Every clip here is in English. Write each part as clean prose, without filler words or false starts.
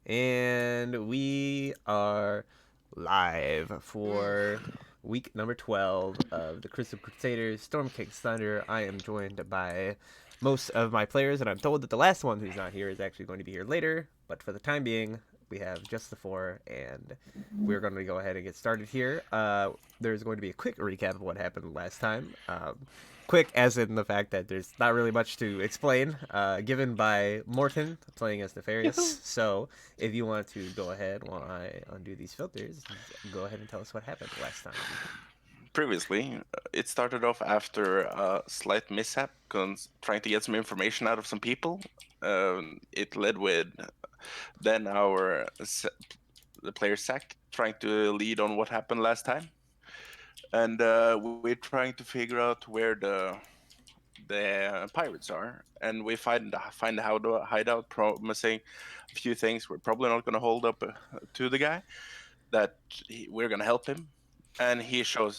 And we are live for week number 12 of the Crusaders Storm King's Thunder. I am joined by most of my players, and I'm told that the last one who's not here is actually going to be here later. But for the time being, we have just the four, and we're going to go ahead and get started here. There's going to be a quick recap of what happened last time. Quick as in the fact that there's not really much to explain, given by Morton playing as Nefarious. So if you want to go ahead while I undo these filters, go ahead and tell us what happened last time. Previously, it started off after a slight mishap, trying to get some information out of some people. It led with then the player Zach trying to lead on what happened last time, and we're trying to figure out where the pirates are, and we find how to hide out, promising a few things. We're probably not going to hold up to the guy, that we're going to help him, and he showed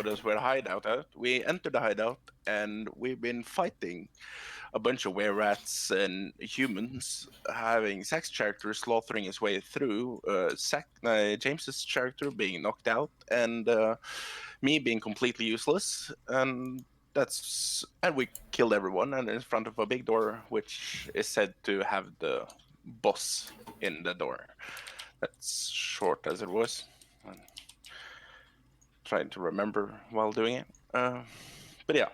us where the hideout at. We entered the hideout, and we've been fighting a bunch of were-rats and humans, having Zach's character slaughtering his way through, James's character being knocked out, and me being completely useless. And we killed everyone, and in front of a big door, which is said to have the boss in the door. That's short as it was. I'm trying to remember while doing it. But yeah.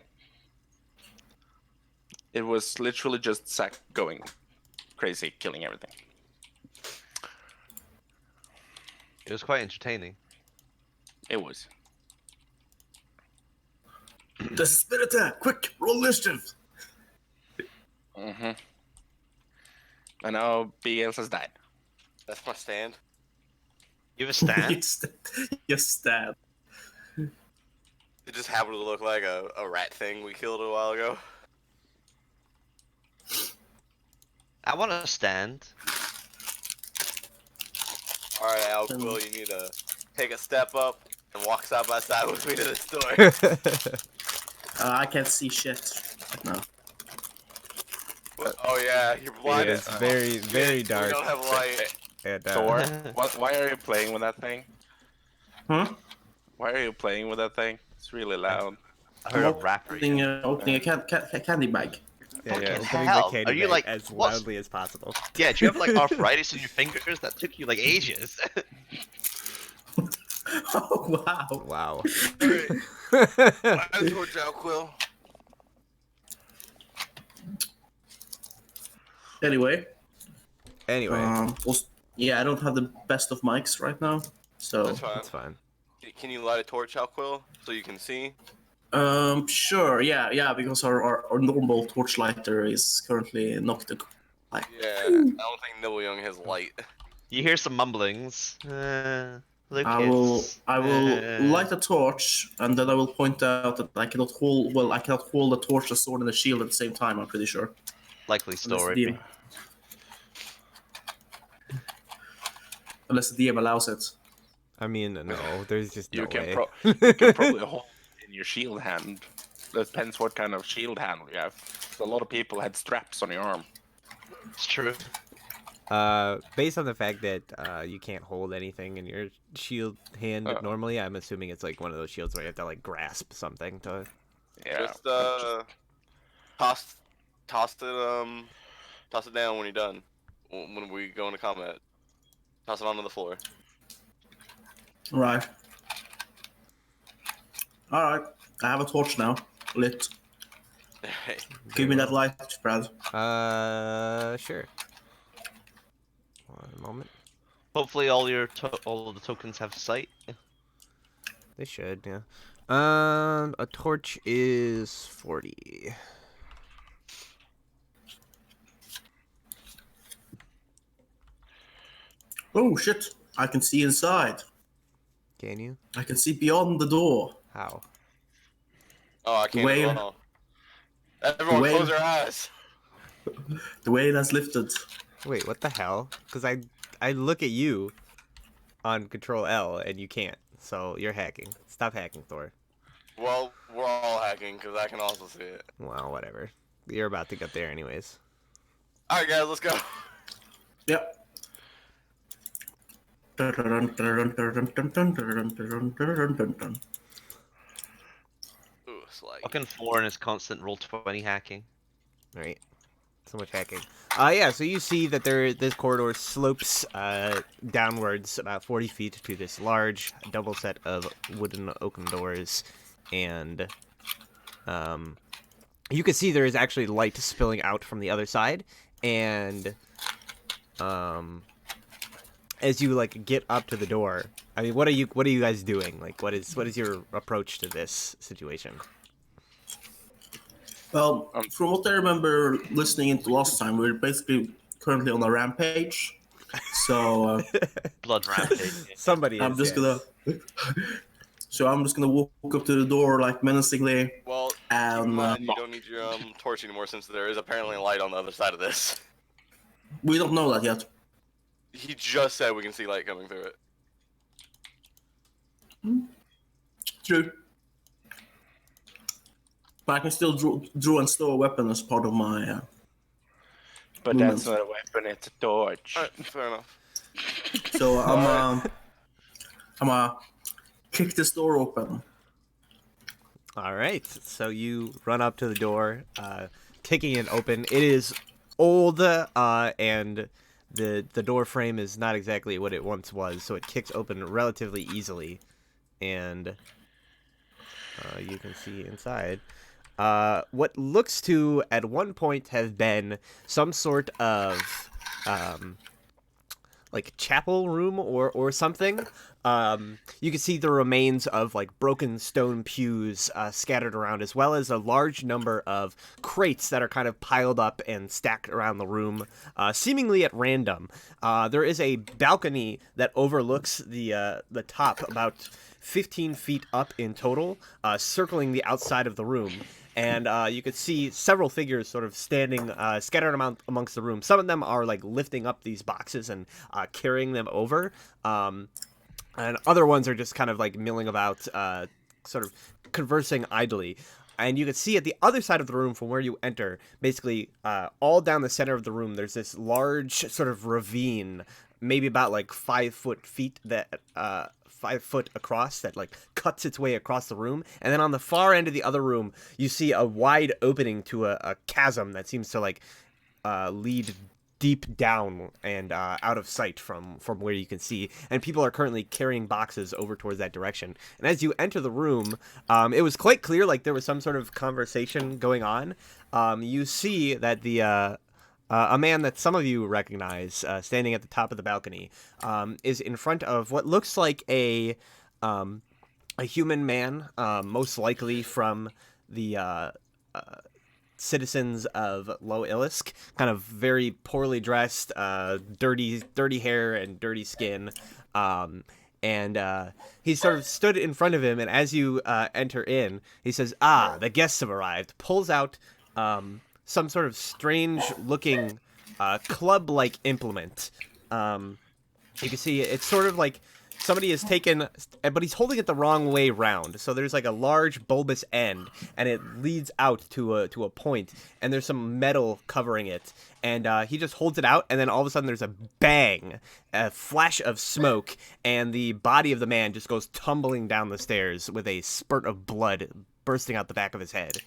It was literally just Zack going crazy, killing everything. It was quite entertaining. It was. The spin attack! Quick, roll initiative! Mm-hmm. And now BL has died. That's my stand. You have a stand? Yes, stab. It just happened to look like a rat thing we killed a while ago. I want a stand. Alright, Al Quill, you need to take a step up and walk side by side with me to this door. I can't see shit right now. Oh yeah, you're blind. It's very, very dark. We don't have light. And, Thor, why are you playing with that thing? Huh? Why are you playing with that thing? It's really loud. I heard a rapper. Opening a candy bag. yeah, Fucking opening hell. the candy Are you bag like as what? loudly as possible. Yeah, do you have like arthritis in your fingers? That took you like ages. Oh, wow. Wow. Alright, towards Al Quill. Anyway. Anyway, Yeah, I don't have the best of mics right now, so... That's fine. that's fine. Can you light a torch, Al Quill, so you can see? Sure, yeah, because our normal torchlighter is currently knocked. Yeah, I don't think Nibble Young has light. You hear some mumblings. Lucas. I will light a torch, and then I will point out that I cannot hold the torch, the sword, and the shield at the same time, I'm pretty sure. Likely story. Unless the DM allows it. I mean, no, there's just no way. You can probably hold it in your shield hand. Depends what kind of shield hand you have. So a lot of people had straps on your arm. It's true. Based on the fact that you can't hold anything in your shield hand normally, I'm assuming it's like one of those shields where you have to like grasp something to. Yeah. Just toss it down when you're done. When we go into combat, toss it onto the floor. Right. Alright, I have a torch now. Lit. Give me that light, Brad. Sure. One moment. Hopefully all of the tokens have sight. They should, yeah. A torch is 40. Oh shit! I can see inside. Can you? I can see beyond the door. How? Oh, I can't Wait. as well. Everyone Wait. close their eyes. The veil has lifted. Wait, what the hell? Because I look at you on Control L and you can't. So you're hacking. Stop hacking, Thor. Well, we're all hacking because I can also see it. Well, whatever. You're about to get there anyways. Alright guys, let's go. Yep. Ooh, it's like Fucking 4 and his constant roll 20 hacking. Right. So much hacking. Yeah, so you see that this corridor slopes downwards about 40 feet to this large double set of wooden oaken doors, and you can see there is actually light spilling out from the other side, and as you like get up to the door, I mean, what are you guys doing? Like, what is your approach to this situation? Well, from what I remember listening into last time, we're basically currently on a rampage. So Blood rampage. Somebody I'm is, just yes. gonna. So I'm just gonna walk up to the door like menacingly. well, keep in And mind you don't need your torch anymore since there is apparently a light on the other side of this. we don't know that yet. He just said we can see light coming through it. True. But I can still draw and store a weapon as part of my. But movements. that's not a weapon, it's a torch. Alright, fair enough. So I'm kick this door open. All right, so you run up to the door, kicking it open. It is old, and the door frame is not exactly what it once was, so it kicks open relatively easily, and you can see inside. What looks to, at one point, have been some sort of like chapel room or something. You can see the remains of like broken stone pews scattered around, as well as a large number of crates that are kind of piled up and stacked around the room, seemingly at random. There is a balcony that overlooks the top, about 15 feet up in total, circling the outside of the room. And you could see several figures sort of standing scattered amongst the room. Some of them are like lifting up these boxes and carrying them over. And other ones are just kind of like milling about, sort of conversing idly. And you can see at the other side of the room from where you enter, basically all down the center of the room, there's this large sort of ravine, maybe about like 5 feet that 5 foot across, that like cuts its way across the room. And then on the far end of the other room, you see a wide opening to a chasm that seems to like lead deep down and out of sight from where you can see. And people are currently carrying boxes over towards that direction. And as you enter the room, it was quite clear like there was some sort of conversation going on. You see that a man that some of you recognize, standing at the top of the balcony, is in front of what looks like a human man, most likely from the citizens of Low Illisk, kind of very poorly dressed, dirty hair and dirty skin. And he sort of stood in front of him, and as you enter in, he says, the guests have arrived, pulls out some sort of strange-looking club-like implement. You can see it's sort of like somebody has taken, but he's holding it the wrong way round. So there's like a large bulbous end, and it leads out to a point, and there's some metal covering it. And he just holds it out, and then all of a sudden there's a bang, a flash of smoke, and the body of the man just goes tumbling down the stairs with a spurt of blood bursting out the back of his head.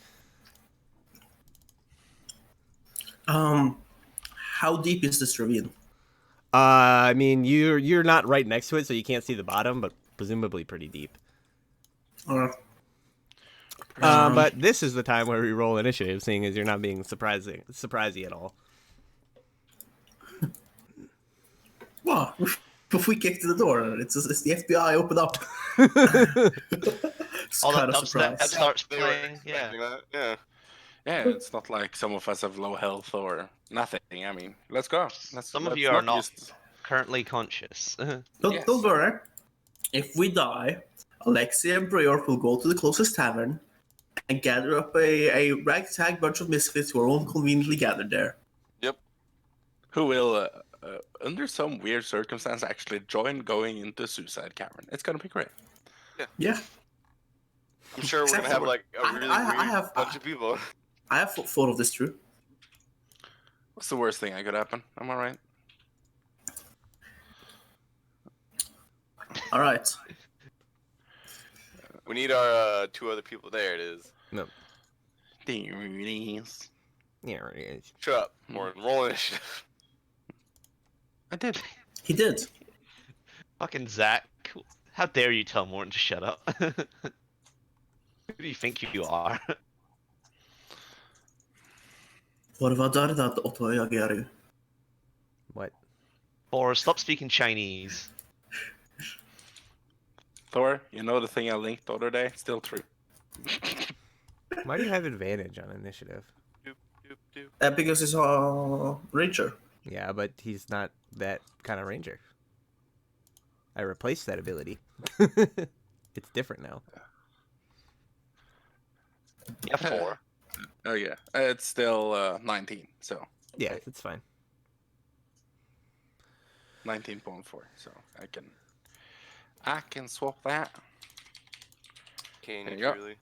How deep is this ravine? I mean, you're not right next to it, so you can't see the bottom, but presumably pretty deep. But this is the time where we roll initiative, seeing as you're not being surprising at all. Well, if we kick to the door, it's the FBI. Open up. It's All kind that of surprise. dubstep starts They were playing. Yeah. expecting that. Yeah. Yeah, it's not like some of us have low health or nothing. I mean, let's go. Some of let's you are not use- currently conscious. Don't worry. If we die, Alexia and Breor will go to the closest tavern and gather up a ragtag bunch of misfits who are all conveniently gathered there. Yep. Who will, under some weird circumstance, actually join going into Suicide Cavern. It's gonna be great. Yeah, I'm sure we're gonna have like a really I weird have- bunch of people. I have thought of this too. What's the worst thing that could happen? Am I right? All right. We need our 2 other people. There it is. No. There it is. Yeah, it is. Shut up. Morton, roll initiative. I did. He did. Fucking Zach. How dare you tell Morton to shut up? Who do you think you are? Vad var det att Otto reagerar? What? Or stop speaking Chinese. Thor, you know the thing I linked the other day? Still true. Why do you have advantage on initiative? Doop, doop, doop. Because he's a ranger. Yeah, but he's not that kind of ranger. I replaced that ability. It's different now. Yeah, 4. Oh yeah, it's still 19, so Yeah, it's fine. 19.4. So I can swap that. Can There you you go. really?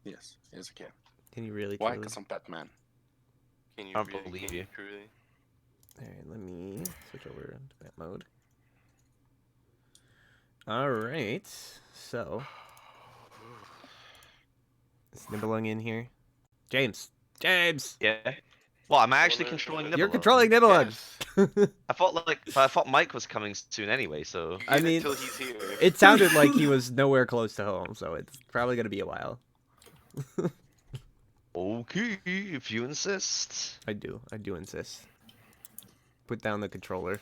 Yes, I can. Can you really? Why? truly? Because I'm Batman. Can you I don't really? believe Can you. Truly? All right, let me switch over to that mode. All right, so is Nibbling in here? James. Yeah. Well, I'm actually Well, controlling You're Nibelung. controlling Nibbling. Yes. I thought Mike was coming soon anyway, so. You I get it mean, till he's here. It sounded like he was nowhere close to home, so it's probably gonna be a while. Okay, if you insist. I do insist. Put down the controller.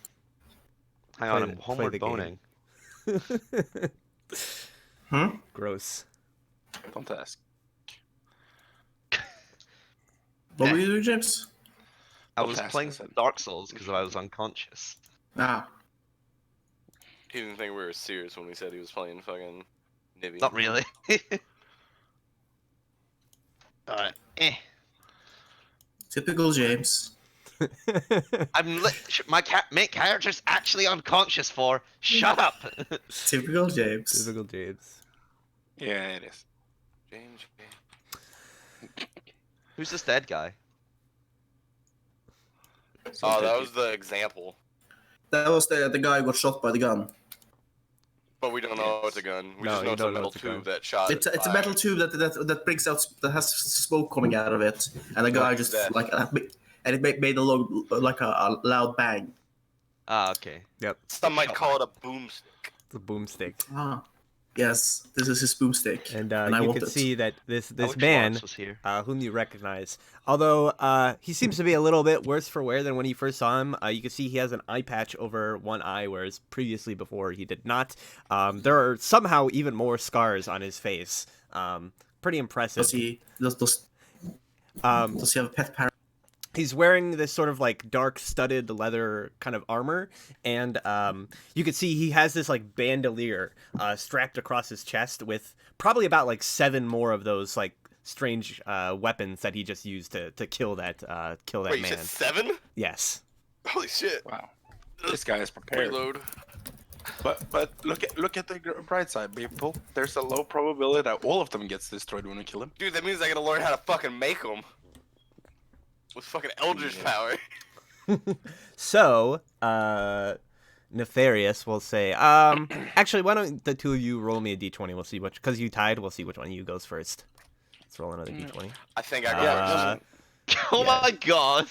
Hang on, Play I'm the- homeward play the game. boning. Gross. Don't ask. What were you doing, James? I Don't was ask, playing I said. Dark Souls because I was unconscious. Ah. He didn't think we were serious when we said he was playing fucking Nibby. Not really. Alright. Typical James. My main character's actually unconscious for. Shut up! Typical James. Typical James. Yeah, it is. James. Who's this dead guy? Oh, that was the example. That was the guy who got shot by the gun. But we don't know it's a gun. We No, just know you it's a don't know metal it's a gun. tube that shot. It's a fire. metal tube that brings out that has smoke coming out of it, and the guy What just is that? like and it made a loud bang. Ah, okay. Yep, Some might Shot call it a boomstick. it's a boomstick. Ah, yes, this is his boomstick, And I you want can it. see that this I wish man, Lawrence was here. whom you recognize, although he seems to be a little bit worse for wear than when you first saw him. You can see he has an eye patch over one eye, whereas previously before he did not. There are somehow even more scars on his face. Pretty impressive. Does he does he have a pet parrot? He's wearing this sort of like dark studded leather kind of armor, and you can see he has this like bandolier strapped across his chest with probably about like 7 more of those like strange weapons that he just used to kill that Wait, you man. said 7? Yes. Holy shit. Wow. This guy is prepared. Reload. But look at the bright side, people. There's a low probability that all of them gets destroyed when we kill him. Dude, that means I gotta learn how to fucking make them. With fucking Eldritch power. So, Nefarious will say, actually, why don't the two of you roll me a d20? We'll see which, because you tied, we'll see which one of you goes first. Let's roll another d20. I think I got it. Oh Yeah. my god!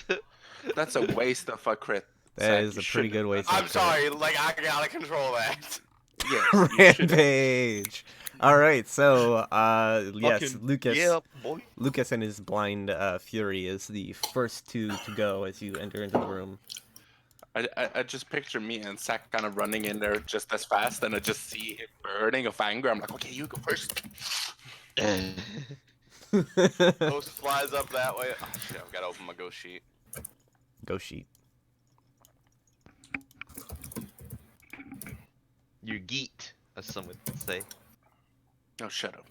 That's a waste of a crit. That Zach, is you a pretty good shouldn't- way to I'm sorry, like, I gotta control that. Yes, you should. Rampage! Alright, so, yes, Fucking Lucas. Yeah, boy. Lucas and his blind fury is the first two to go as you enter into the room. I just picture me and Zach kind of running in there just as fast, and I just see him burning of anger. I'm like, okay, you go first. Ghost flies up that way. Oh shit, I've gotta open my ghost sheet. Go sheet. You're geeked, as some would say. Oh, shut up.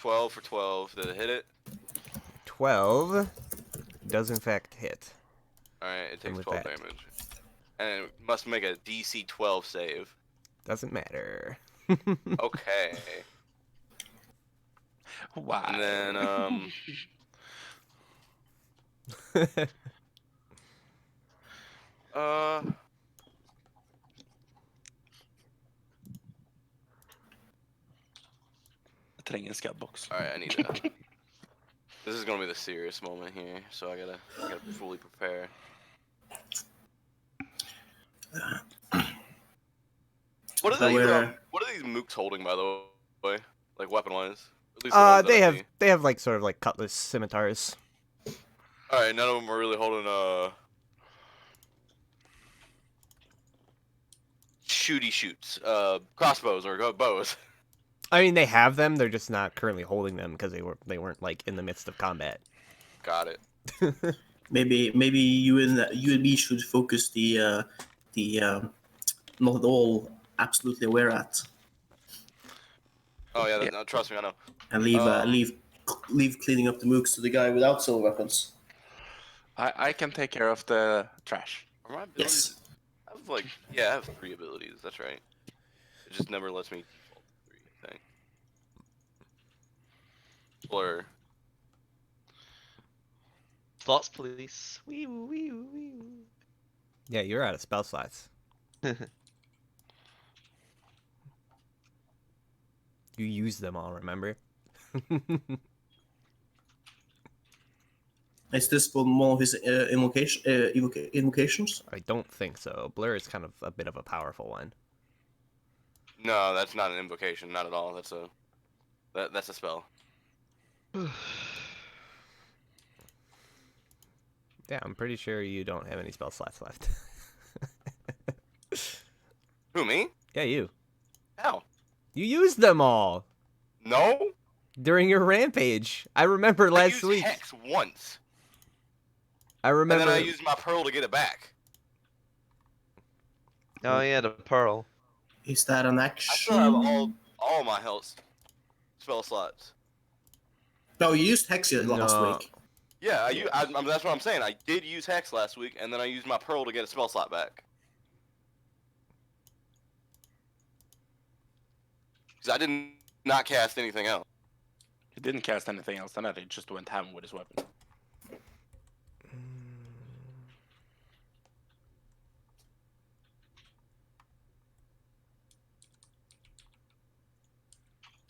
12 for 12. Did it hit it? 12 does in fact hit. Alright, it takes with 12 that. damage. And it must make a DC 12 save. Doesn't matter. Okay. Wow. And then, Tränger scoutbox. All right, I need to. This is gonna be the serious moment here, so I gotta fully prepare. What are these mooks holding, by the way? Like weapon wise? At least the ones that They I have see. like sort of like cutlass scimitars. All right, none of them are really holding shoots, crossbows or bows. I mean, they have them. They're just not currently holding them because they weren't like in the midst of combat. Got it. Maybe you and me should focus the not at all absolutely aware at, Oh yeah, no, trust me, I know. and leave cleaning up the mooks to the guy without soul weapons. I can take care of the trash. Are my abilities? Yes. I have 3 abilities. That's right. It just never lets me default to 3. I think. Blur. Slots police. Wee woo wee woo wee woo. Yeah, you're out of spell slots. You used them all, remember? Is this one of his invocations? I don't think so. Blur is kind of a bit of a powerful one. No, that's not an invocation. Not at all. That's a spell. Yeah, I'm pretty sure you don't have any spell slots left. Who, me? Yeah, you. How? You used them all No. during your rampage. I remember I last used week. Hex once, I remember. and then I used my pearl to get it back. Oh yeah, the pearl. Is that an I action? still have all my health spell slots. No, you used Hexia last No. week. Yeah, that's what I'm saying. I did use Hex last week, and then I used my pearl to get a spell slot back. Because I did not cast anything else. He didn't cast anything else, and he just went ham with his weapon.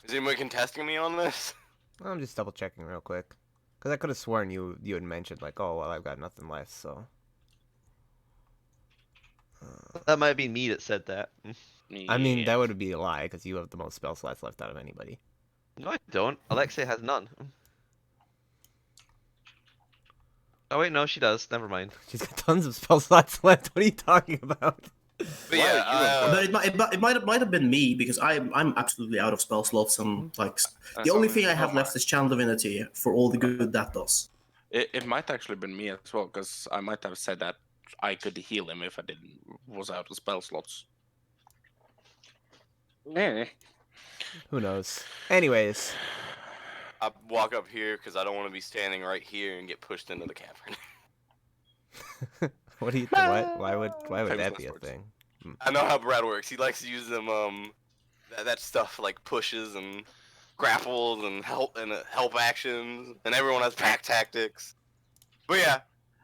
Is anybody contesting me on this? I'm just double checking real quick, because I could have sworn you had mentioned like, oh well, I've got nothing left, so. That might be me that said that. I mean, that would be a lie, because you have the most spell slots left out of anybody. No, I don't. Alexia has none. Oh wait, no, she does. Never mind. She's got tons of spell slots left. What are you talking about? But yeah, But it might have been me because I'm absolutely out of spell slots and like the That's only all thing I right. have left is Channel Divinity for all the good that does. It might actually been me as well, because I might have said that I could heal him if I was out of spell slots. Yeah. Who knows? Anyways, I walk up here because I don't want to be standing right here and get pushed into the cavern. what do you? What? Why would Famous that be a last words. thing? I know how Brad works. He likes to use them that stuff like pushes and grapples and help actions, and everyone has pack tactics. But yeah,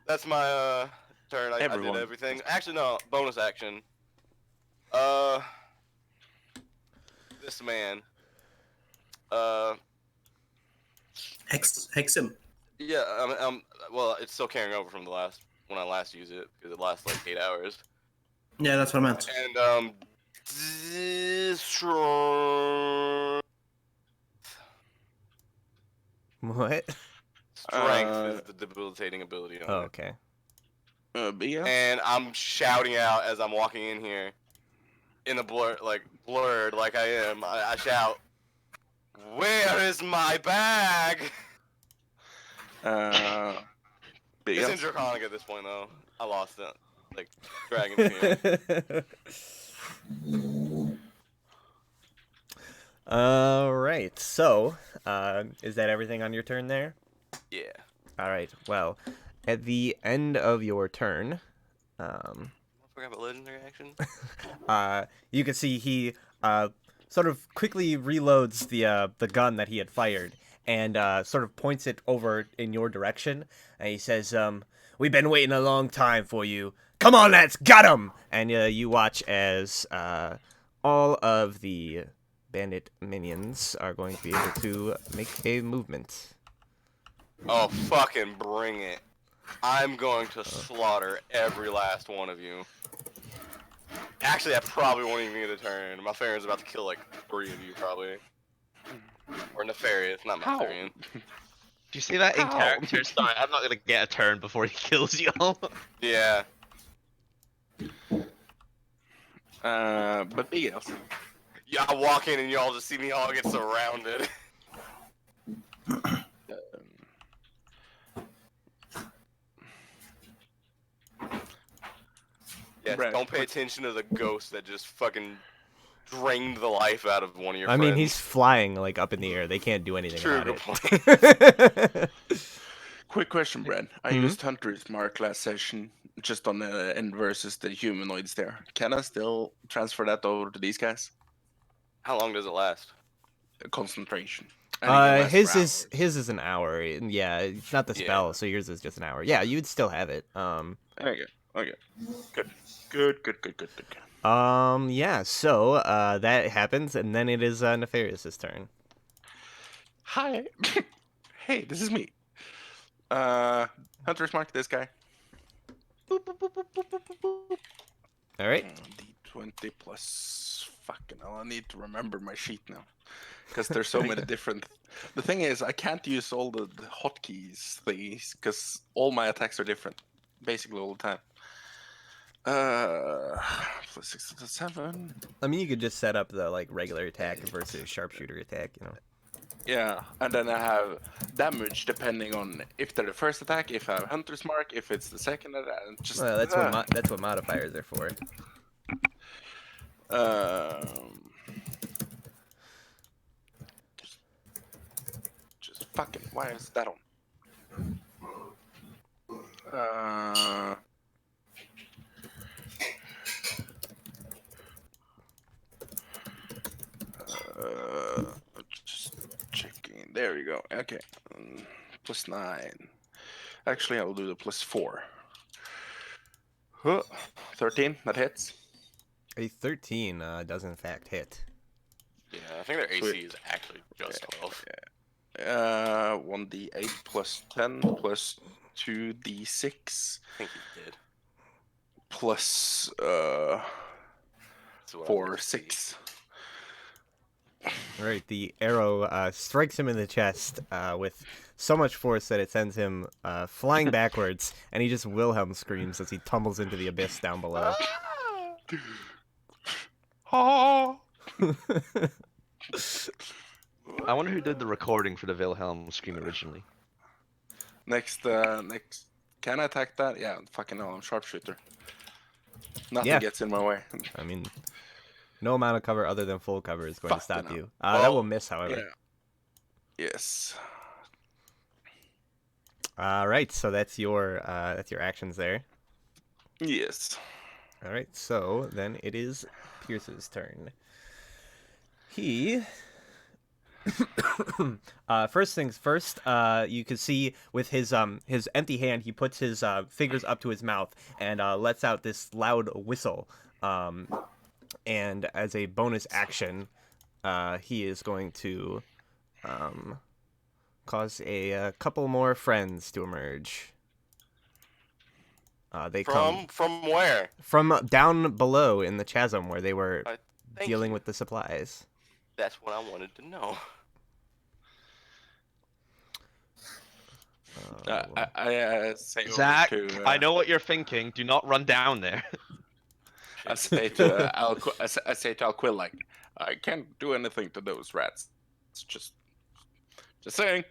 that's my turn. I did Everyone. everything. Actually, no, bonus action. This man. Hex him. Yeah, well, it's still carrying over from when I last used it because it lasts like 8 hours. Yeah, that's what I meant. And What? strength is the debilitating ability on Oh, it. okay. But yeah. And I'm shouting out as I'm walking in here, in a blurred like I am. I shout, "Where is my bag?" But It's yeah. in Draconic at this point though. I lost it, like Dragon Fear. All right. So, is that everything on your turn there? Yeah. All right. Well, at the end of your turn, I forgot about legendary action. you can see he sort of quickly reloads the gun that he had fired and sort of points it over in your direction, and he says, "We've been waiting a long time for you. Come on, lads, got him!" And you watch as all of the bandit minions are going to be able to make a movement. Oh, fucking bring it. I'm going to slaughter every last one of you. Actually, I probably won't even get a turn. My Farron's about to kill like 3 of you, probably. Or Nefarious, not How? Malfarian. Do you see that in How? character? Sorry, I'm not gonna get a turn before he kills you all. Yeah. But big else. Yeah, I walk in and y'all just see me all get surrounded. Yeah, Brad, don't pay attention to the ghost that just fucking drained the life out of one of your I friends. mean, he's flying like up in the air. They can't do anything True, about good it. Quick question, Brad. I Mhm. used Hunter's Mark last session, just on the end versus the humanoids there. Can I still transfer that over to these guys? How long does it last? Concentration. And it can last His for is hours. his is an hour. And yeah, it's not the spell, Yeah. so yours is just an hour. Yeah, you'd still have it. Okay. Okay. Good. Good. Good. Good. Good. Good. Yeah. So, that happens, and then it is Nefarious's turn. Hi. Hey, this is me. Hunter's Mark. This guy. All right. D20 plus. Fucking hell! I need to remember my sheet now, because there's so many different. The thing is, I can't use all the hotkeys thingies because all my attacks are different, basically all the time. Plus 6 to 7. I mean, you could just set up the like regular attack versus sharpshooter attack. You know. Yeah, and then I have damage depending on if they're the first attack, if I have Hunter's Mark, if it's the second attack. Just Well, that's what modifiers are for. Just fucking. Why is that on? Uh. Just checking. There you go. Okay. Plus 9. Actually, I'll do the plus 4. Huh. 13. That hits. A 13 does in fact hit. Yeah, I think their AC Sweet. is actually just 12. 1d8 plus 10 plus 2d6 I think he did. plus That's what I 4, wanted to see. 6. All right, the arrow strikes him in the chest with so much force that it sends him flying backwards, and he just Wilhelm screams as he tumbles into the abyss down below. Oh. I wonder who did the recording for the Wilhelm scream originally. Next. Can I attack that? Yeah, fucking hell, I'm sharpshooter. Nothing Yeah. gets in my way. I mean, no amount of cover other than full cover is going to Fuck stop no. you. That Well, will miss, however. Yeah. Yes. All right, so that's your actions there. Yes. All right, so then it is Pyrse's turn. He first things first, you can see with his empty hand, he puts his fingers up to his mouth and lets out this loud whistle. And as a bonus action, he is going to cause a couple more friends to emerge. They come From where? from down below in the chasm where they were Thank dealing you. with the supplies. That's what I wanted to know. I say over Zach, to, I know what you're thinking. Do not run down there. I say to I say to Alquil, like, I can't do anything to those rats. It's just saying.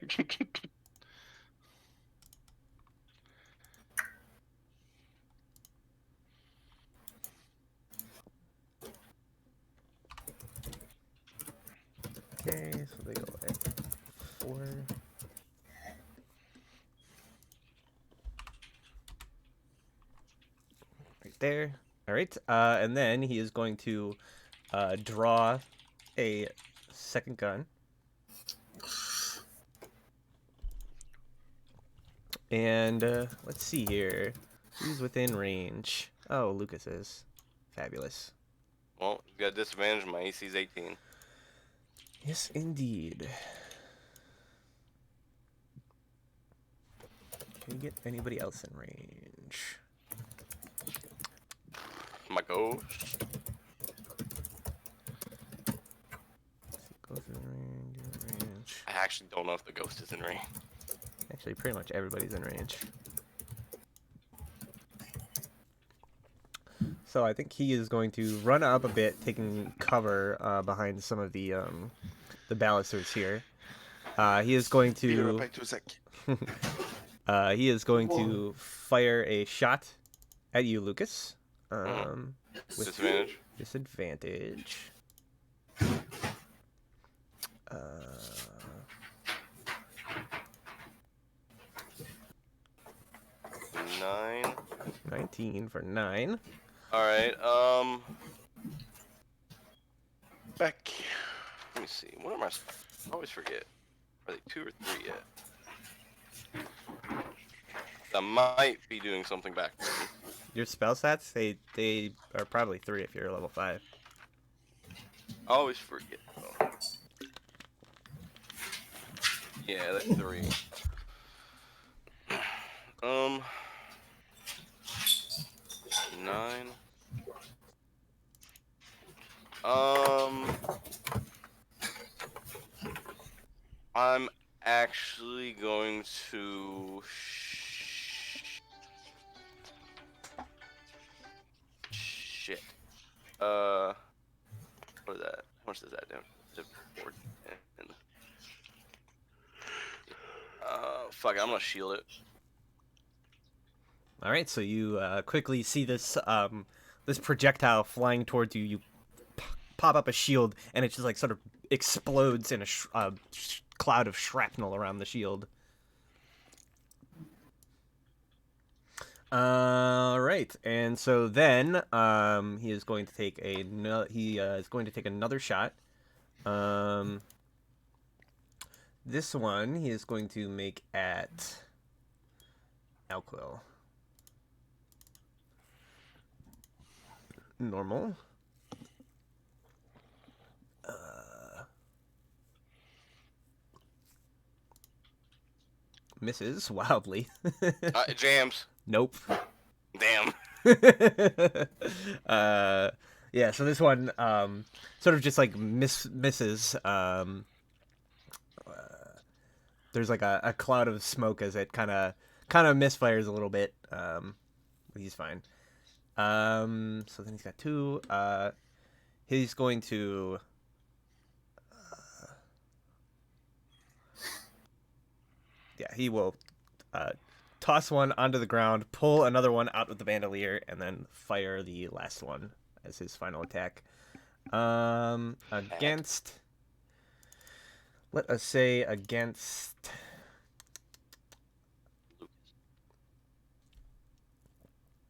Okay, so they go at 4. Right there. All right, and then he is going to draw a second gun. And let's see here. Who's within range? Oh, Lucas is. Fabulous. Well, you got disadvantage. My AC is 18. Yes, indeed. Can you get anybody else in range? My ghost. Goes in range. I actually don't know if the ghost is in range. Actually, pretty much everybody's in range. So I think he is going to run up a bit, taking cover behind some of the balusters here. He is going Be right to back to a sec. he is going to fire a shot at you, Lucas. With Disadvantage. disadvantage. 9. 19 for 9. Alright, Back. let me see. What am I? I always forget. Are they 2 or 3 yet? I might be doing something back. Your spell stats, they are probably 3 if you're level 5. I always forget. Though. Yeah, that's 3. 9. I'm actually going to shit. What is that? How much does that do? Is it 4? Fuck it, I'm gonna shield it. All right, so you quickly see this this projectile flying towards you. You pop up a shield, and it just like sort of explodes in a cloud of shrapnel around the shield. All right, and so then he is going to take another shot. This one he is going to make at Alquil. Normal. Misses wildly. It jams. Nope. Damn. Yeah, so this one sort of just like misses. There's like a cloud of smoke as it kind of misfires a little bit. He's fine. So then he's got 2. He's going to he will toss one onto the ground, pull another one out of the bandolier, and then fire the last one as his final attack. Against, let us say against.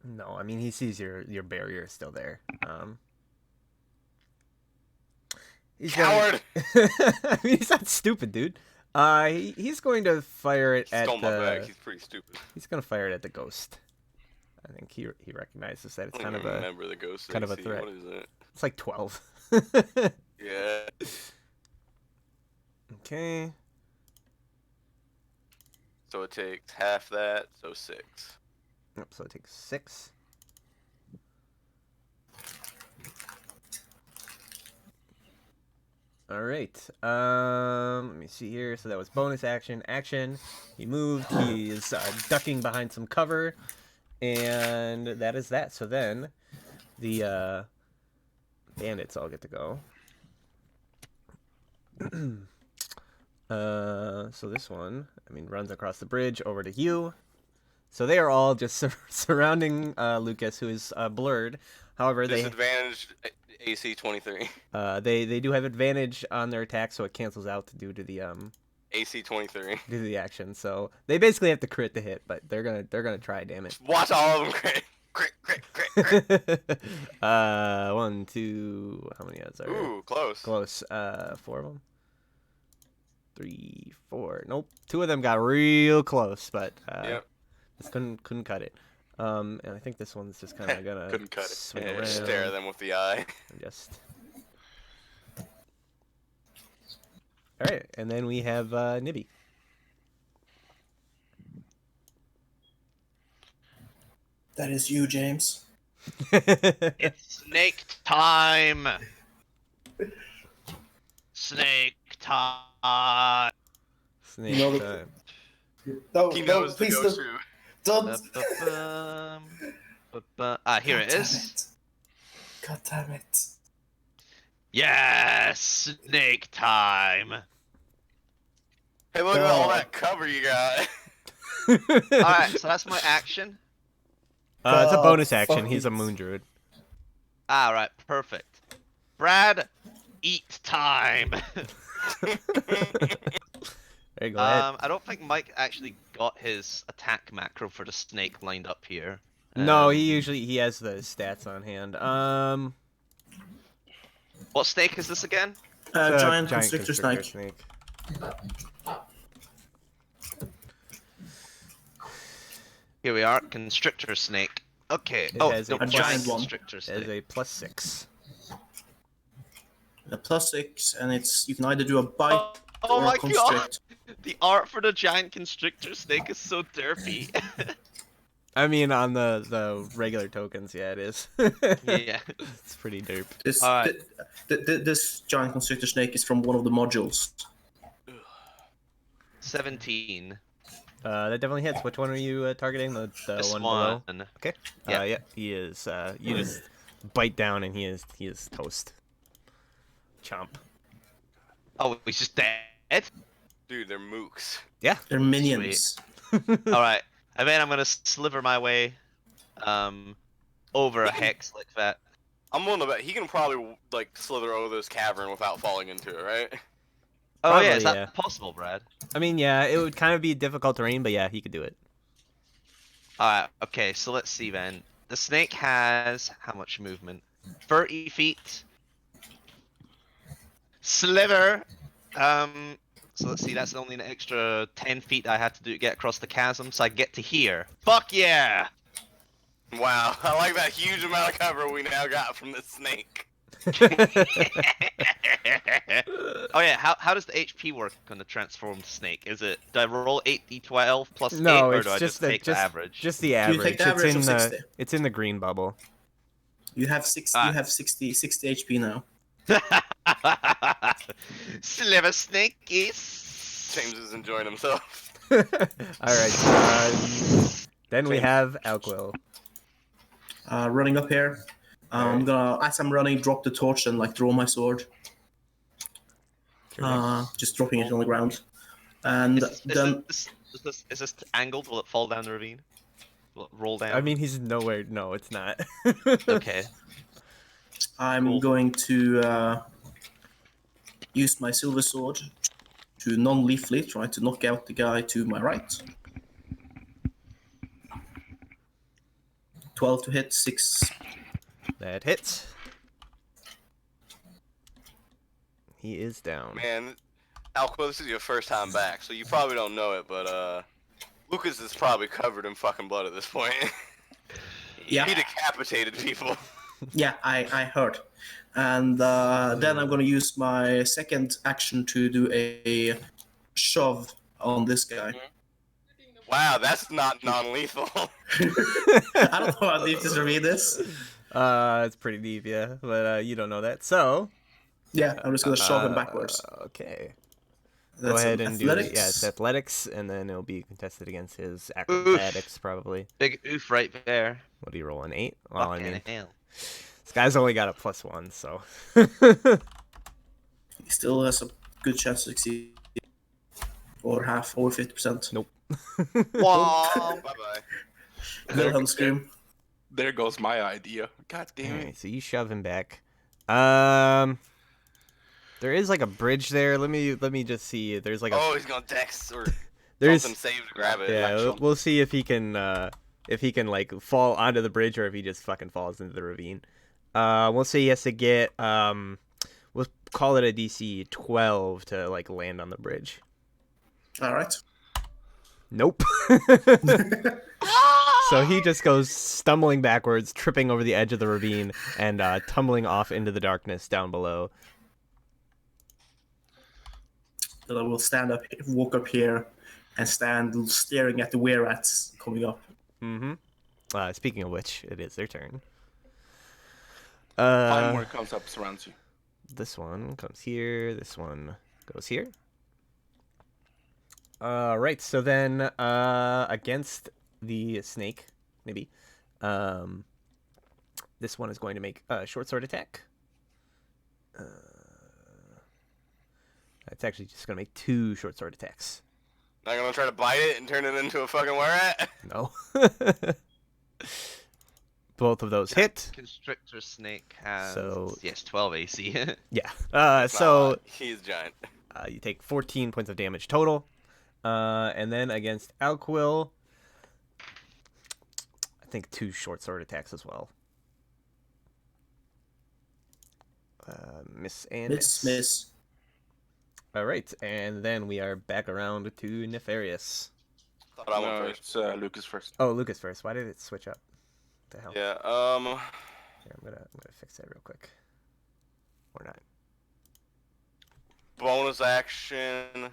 No, I mean he sees your barrier is still there. He's Coward! I mean, he's not stupid, dude. He's going to fire it at Stole my bag. the. He's pretty stupid. He's going to fire it at the ghost. I think he recognizes that it's I kind don't of even a remember the ghost kind of a AC. threat. What is it? It's like 12. Yeah. Okay. So it takes half that, so 6. Yep, so it takes 6. All right. Let me see here. So that was bonus action. Action. He moved. He is ducking behind some cover, and that is that. So then, the bandits all get to go. So this one, I mean, runs across the bridge over to you. So they are all just surrounding Lucas, who is blurred. However, Disadvantaged AC 23. they do have advantage on their attack, so it cancels out due to the AC 23. due to the action. So they basically have to crit to hit, but they're gonna try. Damn it. Watch all of them crit. Crit. 1, 2. How many odds are there? Ooh, close. Close. 4 of them. 3, 4. Nope. 2 of them got real close, but Yep. just couldn't cut it. And I think this one's just kind of gonna Couldn't cut it. swing Yeah, around. stare at them with the eye. And just All right, and then we have Nibby. That is you, James. It's snake time. Snake time. Snake You know the- time. No, He no, knows the please go-to. don't. Here God it damn is. it. God damn it. Yes, snake time. Hey, look at all Oh. that cover you got. Alright, so that's my action. It's a bonus God, action. fuck He's a it. moon druid. Alright, perfect. Brad, eat time. There you go. Ahead. I don't think Mike actually got his attack macro for the snake lined up here. No, he has the stats on hand. What snake is this again? It's a Giant constrictor snake. Here we are, constrictor snake. Okay. It Oh, has no, a giant one. constrictor It has snake. a +6. A +6, and it's you can either do a bite Oh or my a constrict. god! The art for the giant constrictor snake is so derpy. I mean, on the regular tokens, yeah, it is. Yeah. It's pretty derp. This Alright. this giant constrictor snake is from one of the modules. 17. That definitely hits. Which one are you targeting? The This one one. below? Okay. Yeah. Yeah, he is. You just bite down and he is toast. Chomp. Oh, he's just dead? Dude, they're mooks. Yeah. They're minions. Alright. And then I'm gonna sliver my way over a hex like that. I'm willing to bet he can probably like slither over this cavern without falling into it, right? Oh yeah, is Probably, that yeah. possible, Brad? I mean, yeah, it would kind of be difficult terrain, but yeah, he could do it. Alright, okay, so let's see then. The snake has how much movement? 30 feet. Sliver. So let's see, that's only an extra 10 feet I had to do to get across the chasm, so I get to here. Fuck yeah! Wow, I like that huge amount of cover we now got from this snake. Oh yeah, how does the HP work on the transformed snake? Is it, do I roll 8d12 plus 8, No, or it's do I just just take the average? Just the You average. take the average it's of in 60. it's in the green bubble. You have 60. Ah. You have 60 HP now. Sliver snakies. James is enjoying himself. All right. Then we have Alquil. Running up here. I'm gonna, as I'm running, drop the torch and like draw my sword. Just dropping it on the ground, and then Is this angled? Will it fall down the ravine? Will it roll down? I mean, he's nowhere. No, it's not. okay. I'm Cool. going to use my silver sword to non-lethally try to knock out the guy to my right. 12 to hit, 6. That hits. He is down. Man, Alquil, this is your first time back, so you probably don't know it, but Lucas is probably covered in fucking blood at this point. Yeah. He decapitated people. Yeah, I heard. And then I'm going to use my second action to do a shove on this guy. Wow, that's not non-lethal. I don't know how deep this ravine is. It's pretty deep, yeah, but you don't know that. So, Yeah, I'm just going to shove him backwards. Okay. That's Go ahead an and do athletics. it. Yeah, it's athletics, and then it'll be contested against his acrobatics, probably. Big oof right there. What do you roll, an 8? Well, I Fucking mean, hell. this guy's only got a +1, so. He still has a good chance to succeed. Or half, over 50%. Nope. Wah. Bye-bye. Wilhelm scream. There goes my idea. God damn it. Alright, so you shove him back. There is like a bridge there. Let me just see. There's like a Oh, he's gonna dex or there's something save to grab it. yeah. We'll see if he can like fall onto the bridge or if he just fucking falls into the ravine. We'll say he has to get we'll call it a DC 12 to like land on the bridge. Alright. Nope. So he just goes stumbling backwards, tripping over the edge of the ravine, and tumbling off into the darkness down below. that I will walk up here, and stand staring at the were-rats coming up. Mm-hmm. Speaking of which, it is their turn. 5 more comes up, surrounds you. This one comes here. This one goes here. Right. So then, against the snake, maybe, this one is going to make a short sword attack. It's actually just going to make 2 short sword attacks. Not gonna try to bite it and turn it into a fucking were-rat? No. Both of those hit. Constrictor snake has So- yes, 12 AC. Yeah. It's not a So lot. He's giant. you take 14 points of damage total. And then against Alquil, I think 2 short sword attacks as well. Miss and Miss. All right, and then we are back around to Nefarious. Thought I went No, first. it's Lucas first. Oh, Lucas first. Why did it switch up? What the hell? Yeah. Here, I'm gonna fix that real quick. Or not. Bonus action.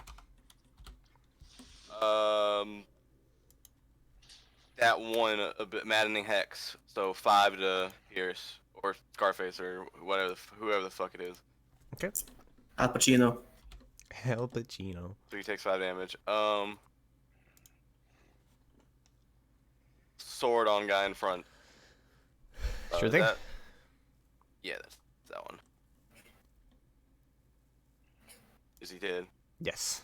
That one a bit maddening hex. So 5 to Pyrse or Scarface or whatever, whoever the fuck it is. Al Pacino. Al Pacino. So he takes 5 damage. Sword on guy in front. Sure Is thing. Yeah, that's that one. Is he dead? Yes.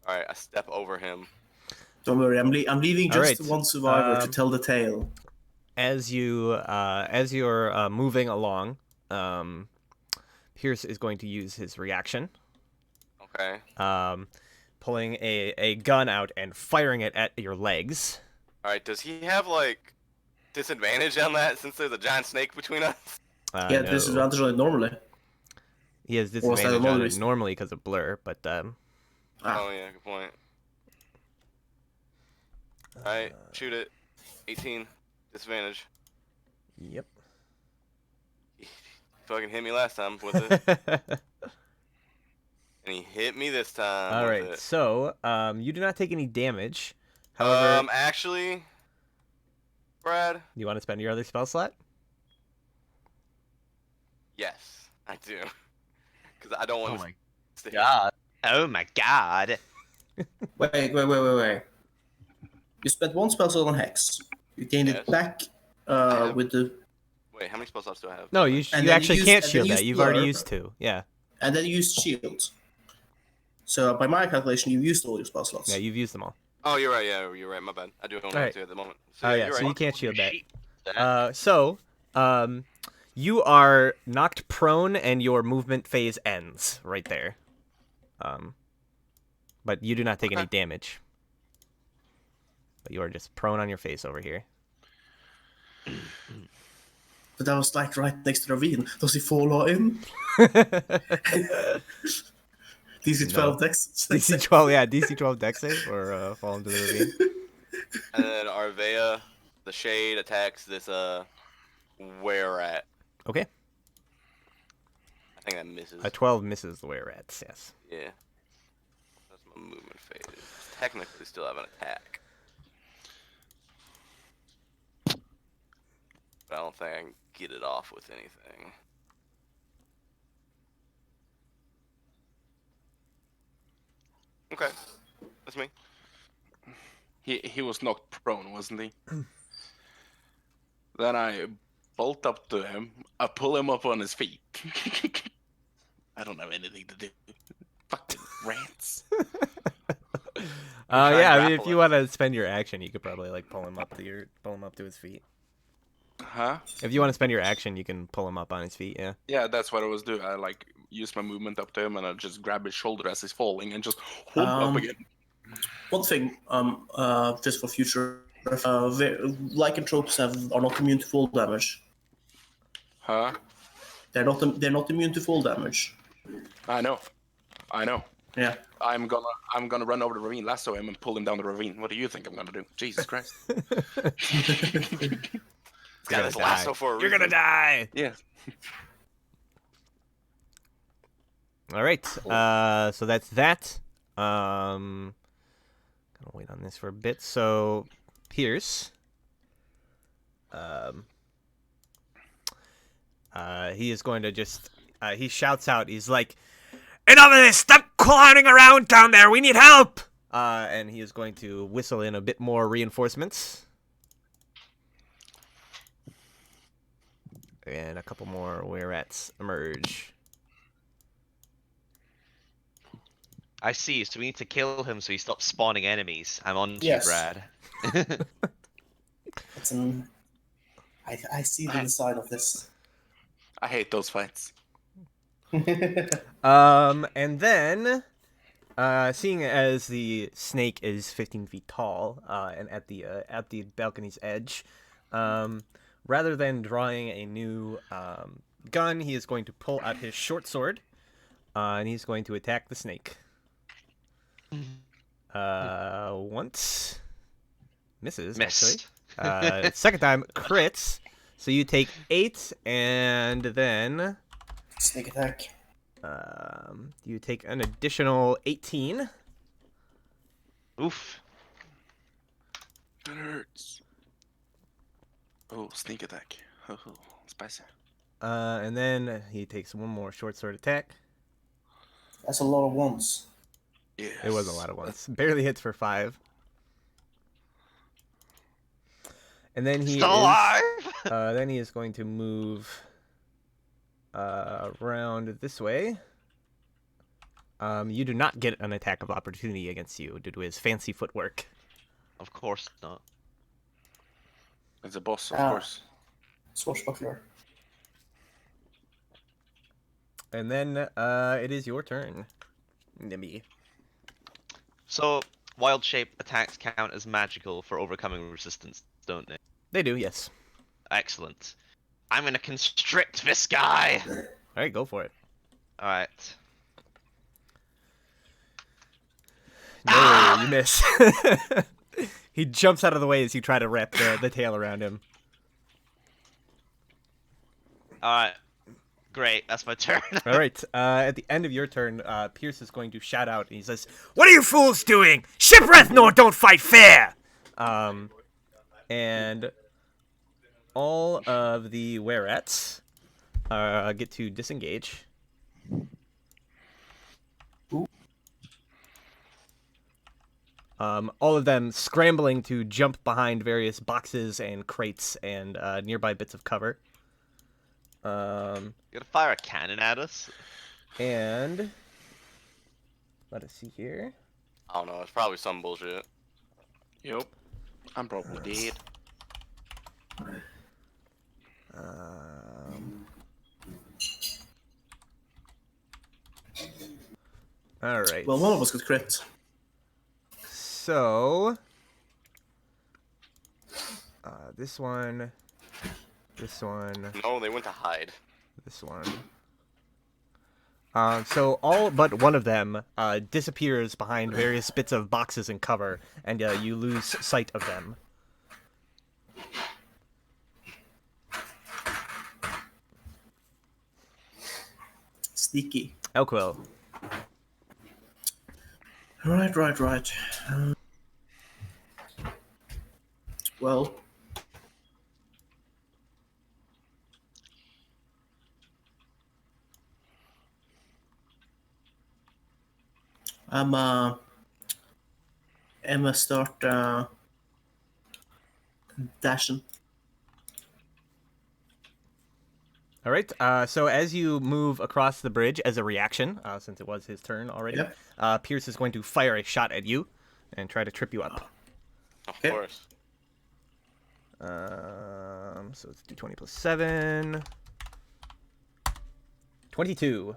All right, I step over him. Don't worry, I'm leaving All just right, one survivor to tell the tale. As you're moving along, Pyrse is going to use his reaction, Okay. pulling a gun out and firing it at your legs. All right. Does he have like disadvantage on that since there's a giant snake between us? Yeah, No. disadvantage on it normally. He has Or was that disadvantage another on it reason? normally because of blur, but Ah. Oh yeah, good point. All right, shoot it. 18 disadvantage. yep. He fucking hit me last time with it, and he hit me this time. All with right. it. So, you do not take any damage. However, Actually, Brad. you want to spend your other spell slot? Yes, I do. Because I don't want to. Stay. God. Oh my god. Wait. You spent 1 spell slot on Hex. You gained Yes. it back have- with the... Wait, how many spell slots do I have? No, you And you then you actually use- can't and then shield use that. You've already blur. used 2. Yeah. And then you used Shield. So by my calculation, you used all your spell slots. Yeah, you've used them all. Oh, you're right. Yeah, you're right. My bad. I do own Alright. two at the moment. So, Oh yeah, yeah, you're so right. you can't shield that. That. So, you are knocked prone and your movement phase ends right there. But you do not take any Okay. damage. But you are just prone on your face over here. But that was like right next to the ravine. Does he fall in? DC 12 dex. DC 12, yeah, DC 12 dex save or fall into the ravine. And then Arvea, the shade, attacks this were-rat. Okay. I think that misses. A 12 misses the were-rats, yes. Yeah. That's my movement phase. Technically still have an attack. But I don't think I can get it off with anything. Okay. That's me. He was knocked prone, wasn't he? Then I bolt up to him. I pull him up on his feet. I don't have anything to do. Fucking rats. Yeah, I mean, if grapple you it. want to spend your action, you could probably like pull him up to his feet. Huh? If you want to spend your action, you can pull him up on his feet. Yeah. Yeah, that's what I was doing. I like use my movement up to him and I just grab his shoulder as he's falling and just hold him up again. One thing, just for future, lycanthropes are not immune to fall damage. Huh? They're not immune to fall damage. I know. Yeah. I'm gonna run over the ravine, lasso him, and pull him down the ravine. What do you think I'm gonna do? Jesus Christ. It's got his lasso for a You're reason. gonna die. Yeah. All right. So that's that. Gonna wait on this for a bit. So, Pyrse. He is going to just. He shouts out. He's like, "Enough of this! Stop clowning around down there! We need help!" And he is going to whistle in a bit more reinforcements. And a couple more were-rats emerge. I see. So we need to kill him so he stops spawning enemies. I'm on to Yes. you, Brad. It's an... I see the design of this. I hate those fights. And then, seeing as the snake is 15 feet tall, and at the balcony's edge, rather than drawing a new gun, he is going to pull out his short sword, and he's going to attack the snake. Once misses. Missed. Actually. Second time crits. So you take 8, and then Snake attack. you take an additional 18. Oof. It hurts. Oh, sneak attack. Oh, spicy. And then he takes one more short sword attack. That's a lot of ones. Yes. It was a lot of ones. Barely hits for 5. And then he Still is, alive. then he is going to move around this way. You do not get an attack of opportunity against you due to his fancy footwork. Of course not. It's a boss, of Ah. course. Swashbuckler. And then it is your turn, Nimby. So wild shape attacks count as magical for overcoming resistance, don't they? They do, yes. Excellent. I'm gonna constrict this guy. All right, go for it. All right. No, you miss. He jumps out of the way as you try to wrap the tail around him. All right. Great. That's my turn. All right. At the end of your turn, Pyrse is going to shout out, and he says, "What are you fools doing? Shipwreck nor don't fight fair!" And all of the were-rats get to disengage. All of them scrambling to jump behind various boxes and crates and nearby bits of cover. You're gonna fire a cannon at us? And let us see here. I don't know. It's probably some bullshit. Yep. I'm probably dead. All right. Well, one of us could crit. So, this one, No, they went to hide. this one. So all but one of them disappears behind various bits of boxes and cover, and you lose sight of them. Sneaky. Elquil. Right. Well, Emma start dashing. All right. So as you move across the bridge as a reaction, since it was his turn already, Yep. Pyrse is going to fire a shot at you and try to trip you up. Of Okay. course. So let's do 20 plus 7. 22.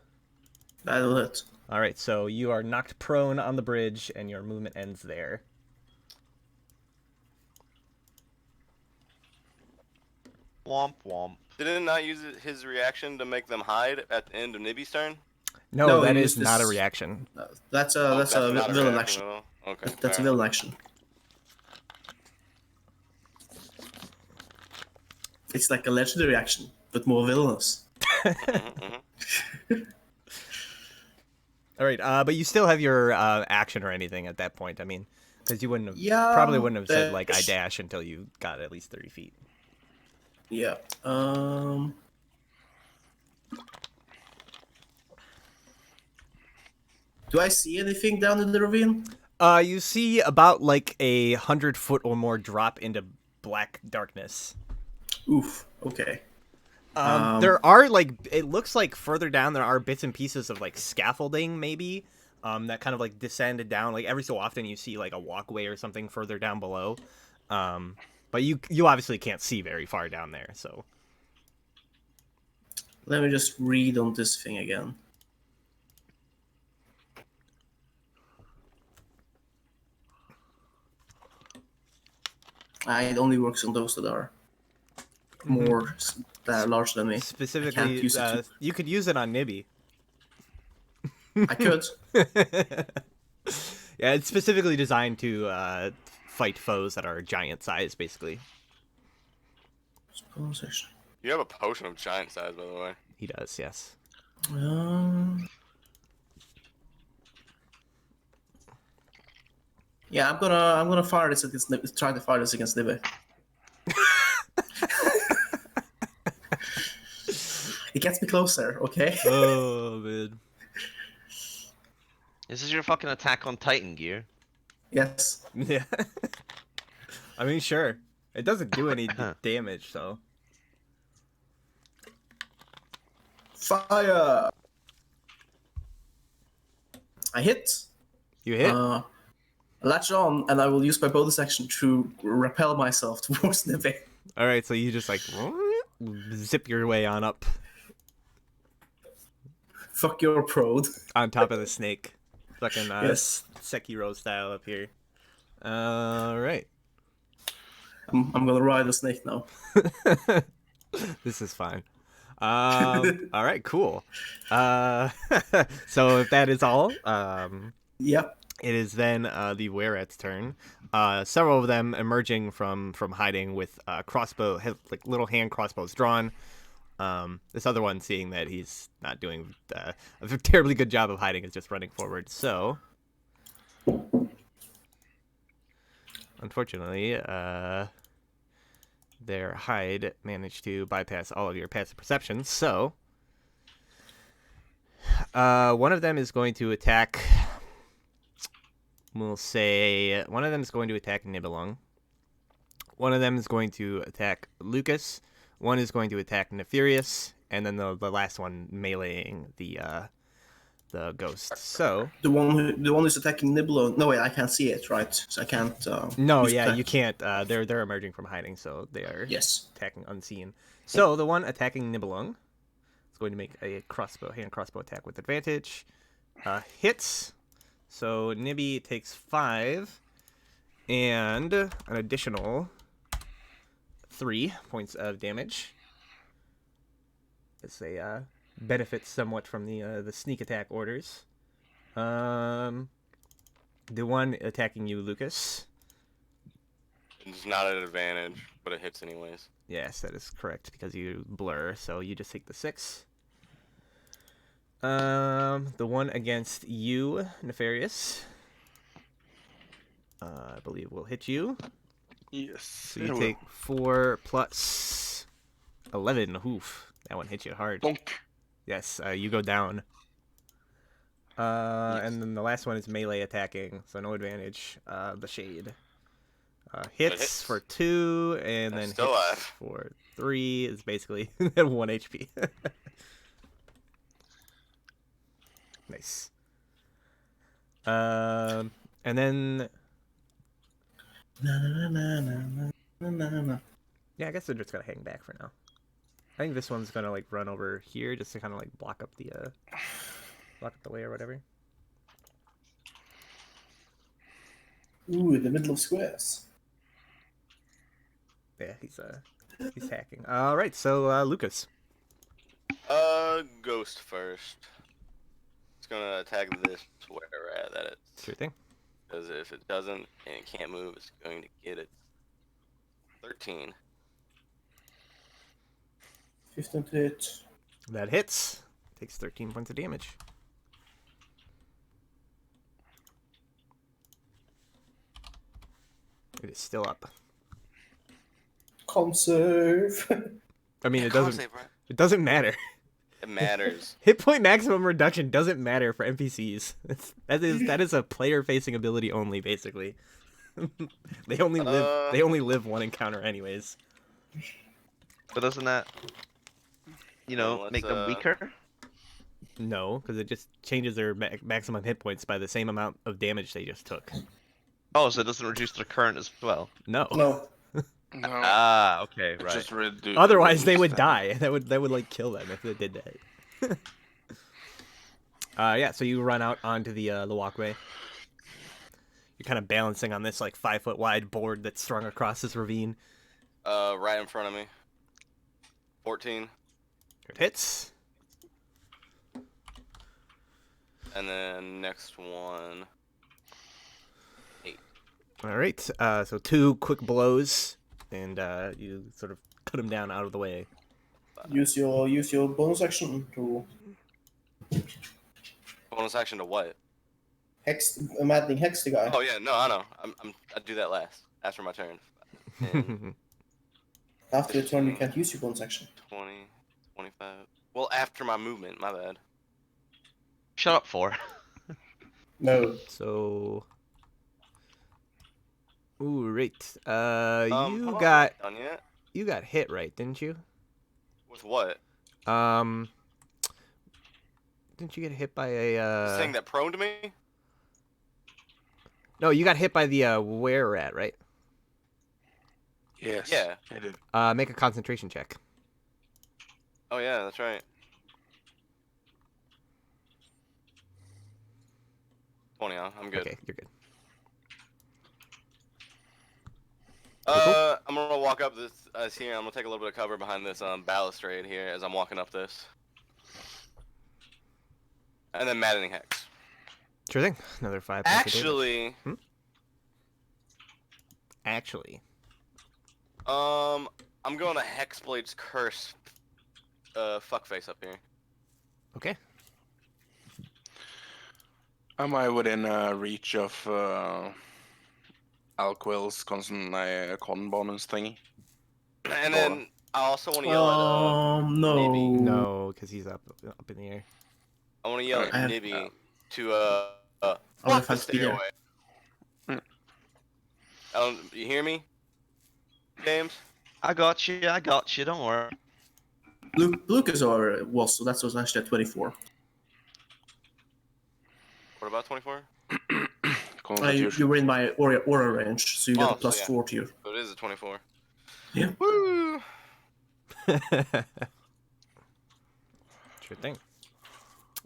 That'll hit. All right, so you are knocked prone on the bridge, and your movement ends there. Womp womp. Did it not use his reaction to make them hide at the end of Nibby's turn? No, No, that he is used not a this- reaction. That's a Oh, that's a not villain reaction action. at all? Okay. That's a alright. villain action. It's like a legendary action, but more villainous. Mhm, mhm. All right, but you still have your action or anything at that point. I mean, because you wouldn't have Yeah, probably wouldn't have said like I dash. dash until you got at least 30 feet. Yeah. Do I see anything down in the ravine? You see about like 100-foot or more drop into black darkness. Oof. Okay. There are like it looks like further down there are bits and pieces of like scaffolding maybe that kind of like descended down. Like every so often you see like a walkway or something further down below. But you obviously can't see very far down there, so Let me just read on this thing again. It only works on those that are more that are larger than me. specifically use it you could use it on Nibby. I could. Yeah, it's specifically designed to fight foes that are giant size, basically. You have a potion of giant size, by the way. He does, yes. Yeah, I'm gonna fire this against try to fire this against Nibby. It gets me closer, okay? Oh man. This is your fucking Attack on Titan gear. Yes. Yeah. I mean, sure. It doesn't do any Huh. damage, so. Fire! I hit. You hit? Latch on, and I will use my bonus action to repel myself towards Nibby. All right, so you just like zip your way on up Fuck your prode. on top of the snake. Fucking Yes. Sekiro style up here. All right. I'm gonna ride a snake now. This is fine. All right, cool. So if that is all, Yep. it is then the Weret's turn. Several of them emerging from hiding with crossbow, like little hand crossbows drawn. This other one, seeing that he's not doing a terribly good job of hiding, is just running forward. So, unfortunately, their hide managed to bypass all of your passive perceptions. So, one of them is going to attack. We'll say one of them is going to attack Nibelung. One of them is going to attack Lucas. One is going to attack Nefarious, and then the last one meleeing the ghost. So The one who's attacking Nibelung. No wait, I can't see it, right? So I can't. no, use yeah, attack. you can't. They're emerging from hiding, so they are Yes. attacking unseen. So the one attacking Nibelung is going to make a hand crossbow attack with advantage. Hits. So Nibby takes 5, and an additional 3 points of damage. As they benefit somewhat from the sneak attack orders. The one attacking you, Lucas. It's not an advantage, but it hits anyways. Yes, that is correct because you blur, so you just take the 6. The one against you, Nefarious, I believe will hit you. Yes. So you take 4 plus 11. Oof, that one hit you hard. Bonk. Yes, you go down. And then the last one is melee attacking, so no advantage. The Shade hits for 2, and I'm then still hits alive. for 3. Is basically 1 HP. Nice. And then yeah, I guess they're just gonna hang back for now. I think this one's gonna like run over here just to kind of like block up the way or whatever. Ooh, in the middle of squares. Yeah, he's hacking. All right, so Lucas. Ghost first. It's gonna attack this where that it's. Sure thing. Because if it doesn't and it can't move, it's going to get it. 13. 15 to hit. That hits. Takes 13 points of damage. It is still up. Conserve. I mean, Yeah, it come on, doesn't. save, bro. It doesn't matter. It matters. Hit point maximum reduction doesn't matter for NPCs. That is a player-facing ability only, basically. They only live one encounter, anyways. But doesn't that, Well, make let's, them weaker? No, because it just changes their maximum hit points by the same amount of damage they just took. Oh, so it doesn't reduce their current as well. No. No. No, Ah, okay, right. just reduce. Otherwise, they would die. That would like kill them if they did that. Yeah. So you run out onto the walkway. You're kind of balancing on this like 5-foot wide board that's strung across this ravine. Right in front of me. 14. It hits. And then next one. 8. All right. So 2 quick blows, and you sort of cut him down out of the way. Use your bonus action to Bonus action to what? maddening hex the guy. Oh yeah, no, I know. I do that last after my turn. 10, After your turn, you can't use your bonus action. 20, 25. Well, after my movement. My bad. Shut up, 4. No. So. Ooh, right. hold on, You I'm got not done yet. you got hit, right? Didn't you? With what? Didn't you get hit by The thing a? that proned me? No, you got hit by the were rat, right? Yes. Yeah. I did. Make a concentration check. Oh yeah, that's right. 20, huh? I'm good. Okay, you're good. I'm gonna walk up this here. I'm gonna take a little bit of cover behind this balustrade here as I'm walking up this. And then maddening hex. Sure thing. Another 5 points of damage. Actually, Actually. I'm going to Hexblade's Curse fuckface up here. Okay. Am I within reach of Alquill's constant con bonus thingy? And then I also want to yell at No. Nibby. No, because he's up in the air. I want to yell at I have- Nibby to I'll fuck fight this to be thing there. away. You hear me, James? I got you, don't worry. Lucas was, so that was actually at 24. What about 24? Constitution. You were in my aura range, so you got Oh, a plus so yeah. 4 to you. So it is a 24. Yeah. Woo! Sure thing.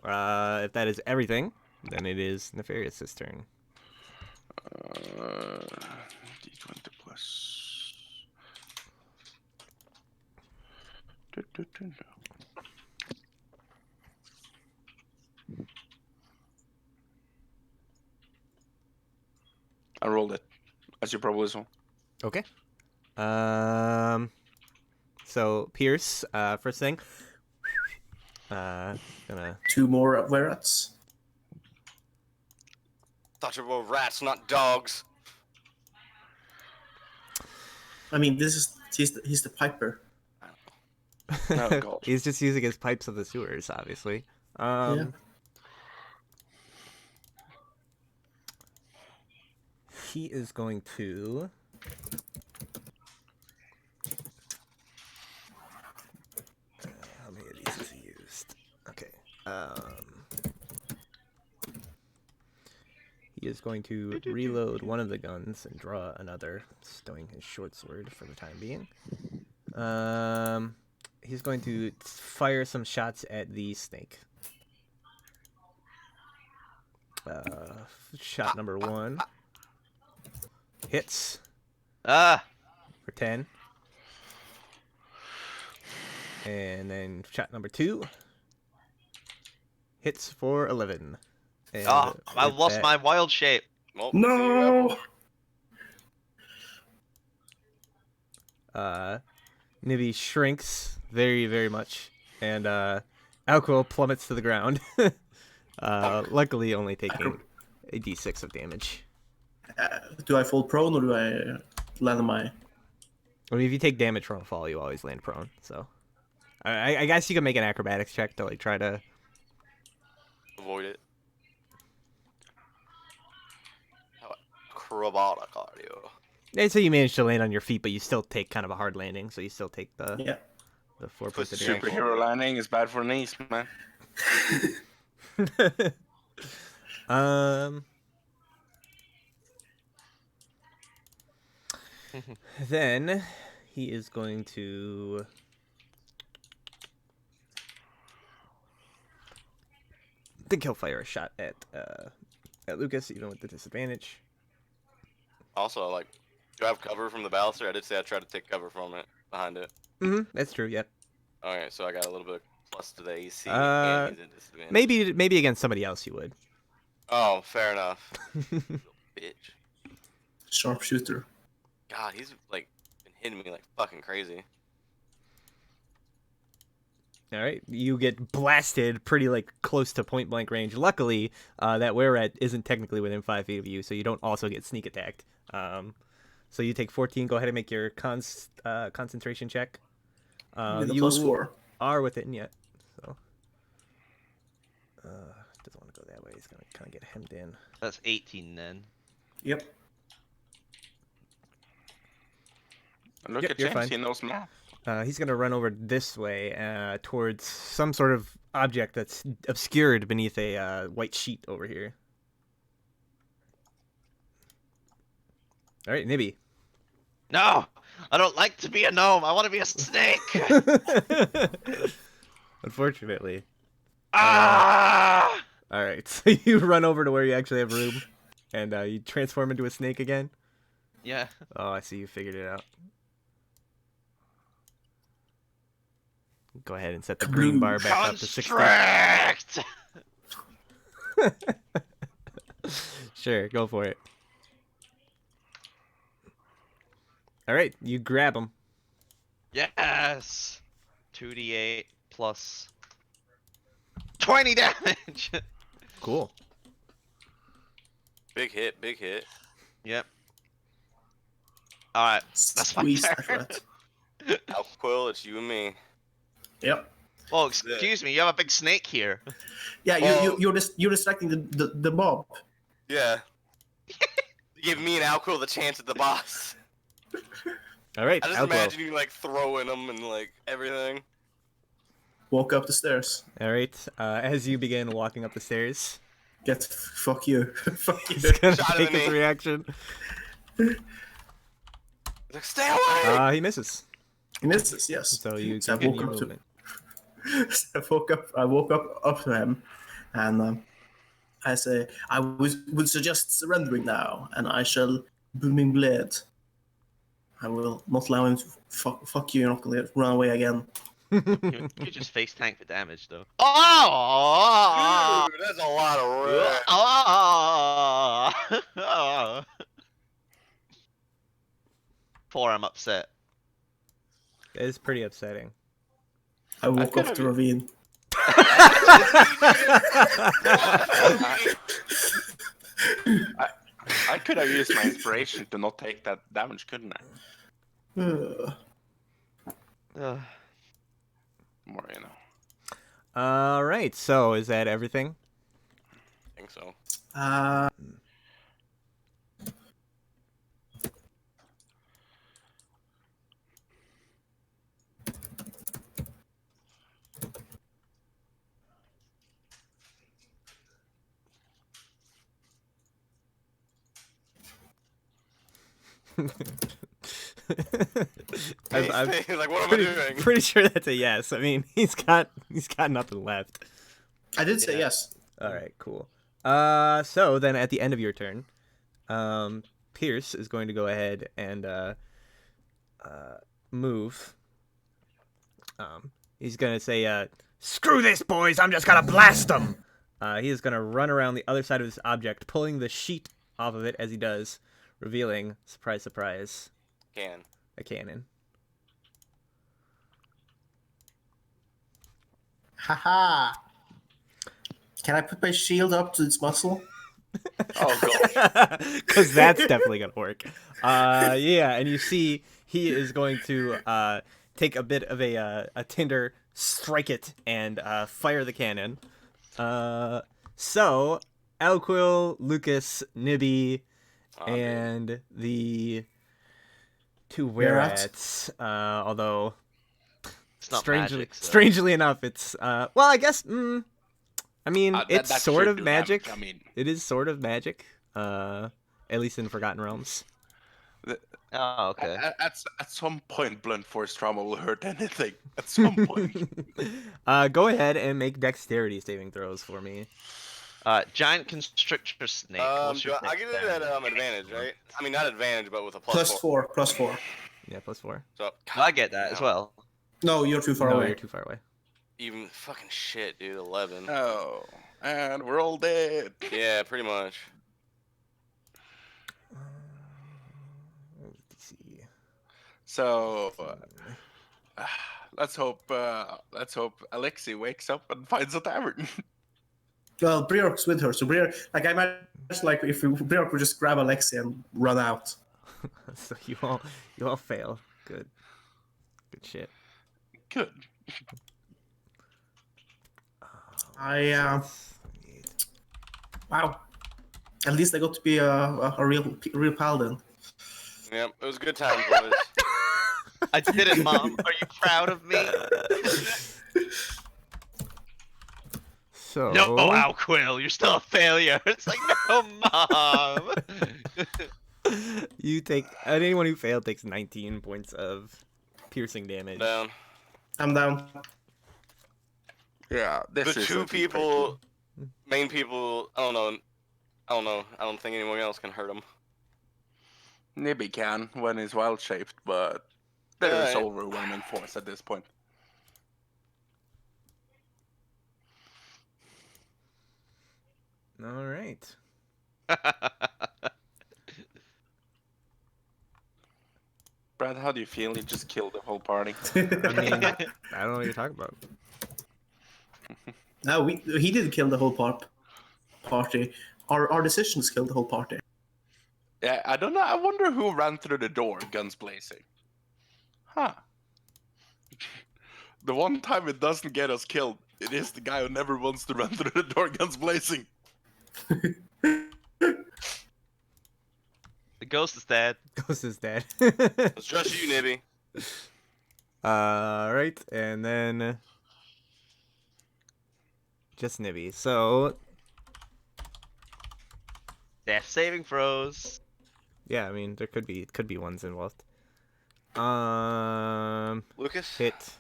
If that is everything, then it is Nefarious's turn. D20 plus. No. I rolled it, as you probably saw. Okay. So Pyrse, first thing. Gonna 2 more werats. Thought you were rats, not dogs. I mean, he's the piper. Oh, God. he's just using his pipes of the sewers, obviously. Yeah. He is going to. How many of these has he used? Okay. He is going to reload one of the guns and draw another, stowing his short sword for the time being. He's going to fire some shots at the snake. Shot number 1 hits Ah! for 10. And then shot number 2 hits for 11. And Oh, I with lost that, my wild shape. Well, No! Nibby shrinks very, very much, and Alco plummets to the ground. Luckily, only taking a d6 of damage. Do I fall prone or do I land on my? I mean, if you take damage from a fall, you always land prone. So, I guess you can make an acrobatics check to like try to. Avoid it. Acrobatic cardio. Let's say you manage to land on your feet, but you still take kind of a hard landing, so you still take the Yeah. 4 Puts points of the damage. Superhero landing is bad for knees, man. um. Then he is going to. I think he'll fire a shot at Lucas, even with the disadvantage. Also, like, do I have cover from the baluster? I did say I tried to take cover from it, behind it. That's true. Yep. Alright, so I got a little bit plus to the AC, Uh, and he's at disadvantage. Maybe against somebody else you would. Oh, fair enough. Bitch. Sharpshooter. God, he's, like, been hitting me like fucking crazy. All right, you get blasted pretty like close to point blank range. Luckily, that where at isn't technically within 5 feet of you, so you don't also get sneak attacked. So you take 14. Go ahead and make your concentration check. With a You +4. are within yet, so doesn't want to go that way. He's gonna kind of get hemmed in. That's 18 then. Yep. Look Yep, at you're James, fine. he knows math. He's gonna run over this way towards some sort of object that's obscured beneath a white sheet over here. All right, Nibby. No! I don't like to be a gnome. I want to be a snake. Unfortunately. Ah! All right, so you run over to where you actually have room, and you transform into a snake again. Yeah. Oh, I see. You figured it out. Go ahead and set the green bar back up to 60. Constrict! Sure, go for it. All right, you grab him. Yes! 2d8 plus 20 damage! Cool. Big hit, big hit. Yep. Alright, that's my Squeeze turn. that rat. Alquill, it's you and me. Yep. Oh, excuse me, you have a big snake here. Yeah, Well- you're distracting the mob. Yeah. Give me and Alquill the chance at the boss. All right, I just Alquo. imagine you like throwing them and like everything. Walk up the stairs. All right, as you begin walking up the stairs, Fuck you. Fuck you. he's gonna Shot take at his me. reaction. Like, stay away! He misses. He misses, yes. So you So I continue woke up to movement. I woke up to him, and I say, I would suggest surrendering now, and I shall booming blade. I will not allow him to fuck you. You're not gonna run away again. You just face tank for damage, though. Oh! Dude, that's a lot of red. Oh! Poor, I'm upset. It is pretty upsetting. I woke could up the ravine. I could have used my inspiration to not take that damage, couldn't I? More, you know. All right, so is that everything? I think so. I'm He's like, what am I pretty, doing? pretty sure that's a yes. I mean, he's got nothing left. I did say yes. All right, cool. So then at the end of your turn, Pyrse is going to go ahead and move. He's gonna say, "Screw this, boys! I'm just gonna blast them." He is gonna run around the other side of this object, pulling the sheet off of it as he does, revealing, surprise, surprise, Can. a cannon. Haha. Can I put my shield up to its muzzle? Oh, gosh. Because that's definitely gonna work. Yeah, and you see he is going to take a bit of a tinder, strike it, and fire the cannon. So Alquil, Lucas, Nibby, Oh, dude. and the two Where-ats. were-rats. Although It's not strangely, magic. So. strangely enough, it's well, I guess. I mean, it's that sort should of do magic. damage, I mean, It is sort of magic. At least in Forgotten Realms. Oh, okay. at some point, blunt force trauma will hurt anything. At some point. Go ahead and make dexterity saving throws for me. Giant constrictor snake. What's your I can do that advantage, right? I mean, not advantage, but with a +4. +4. Yeah, +4. So I get that as well. No, you're too far No, away. you're too far away. even fucking shit, dude. 11. Oh, and we're all dead. Yeah, pretty much. DC. So let's hope Alexei wakes up and finds a tavern. Well, Briork's with her, so Briork, like I imagine, like if Briork would just grab Alexei and run out. So you all fail. Good shit. Good. Wow. At least I got to be a real paladin. Yep, it was a good time, boys. I did it, Mom. Are you proud of me? So No, Alquil, you're still a failure. It's like, no, Mom. you take anyone who failed takes 19 points of piercing damage. Down. I'm down. Yeah, this The is two a people, main people, I don't know. I don't think anyone else can hurt him. Nibby can when he's wild shaped, but there's Alright. overwhelming force at this point. All right. Brad, how do you feel? You just killed the whole party. I mean, I don't know what you're talking about. No, he didn't kill the whole party. Our decisions killed the whole party. Yeah, I don't know. I wonder who ran through the door, guns blazing. Huh. The one time it doesn't get us killed, it is the guy who never wants to run through the door, guns blazing. The ghost is dead. Ghost is dead. It's just you, Nibby. Right, and then just Nibby. So Death saving throws. yeah, I mean there could be ones involved. Lucas? Hit,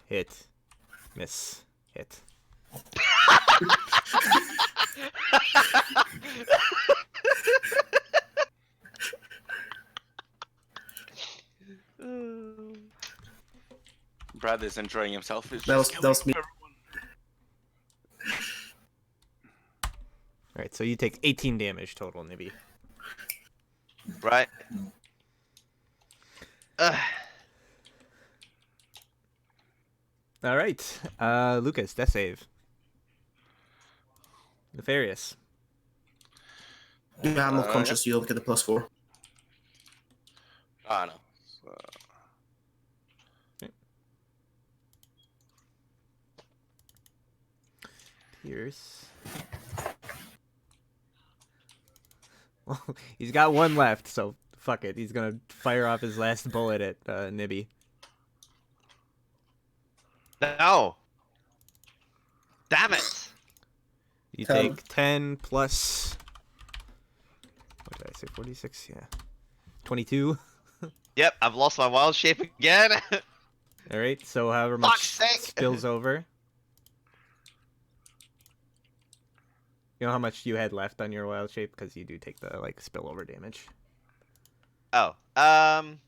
miss, hit. Brad is enjoying himself. He's That was just that was me. killing All right, so you take 18 damage total, Nibby. Right. All right, Lucas, death save. Nefarious. Yeah, I'm not Yeah. conscious. You don't get the +4. I know. Pyrse. Well, he's got one left, so fuck it. He's gonna fire off his last bullet at Nibby. No. Damn it. You 10. take 10 plus. What did I say? 46? Yeah. 22. Yep, I've lost my wild shape again. All right. So however Fuck's much sake. spills over. You know how much you had left on your wild shape because you do take the like spillover damage. Oh, then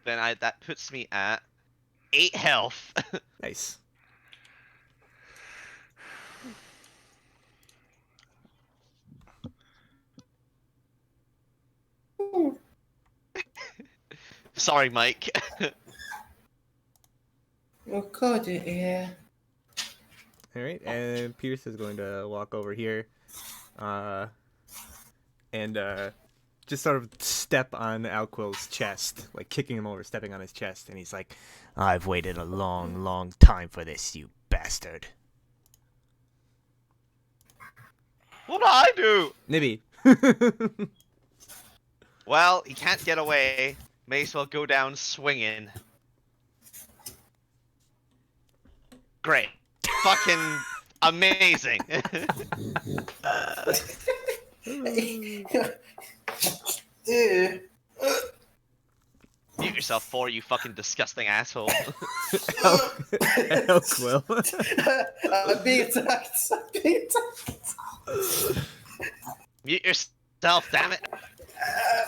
that puts me at 8 health. Nice. Sorry, Mike. Oh god, yeah. All right, and Pyrse is going to walk over here, and just sort of step on Alquil's chest, like kicking him over, stepping on his chest, and he's like, "I've waited a long, long time for this, you bastard." What'd I do? Nibby. Well, he can't get away. May as well go down swinging. Great. Fucking amazing. Mute yourself, for you fucking disgusting asshole. Alquil. I'm being attacked. I'm being attacked. Mute yourself, damn it.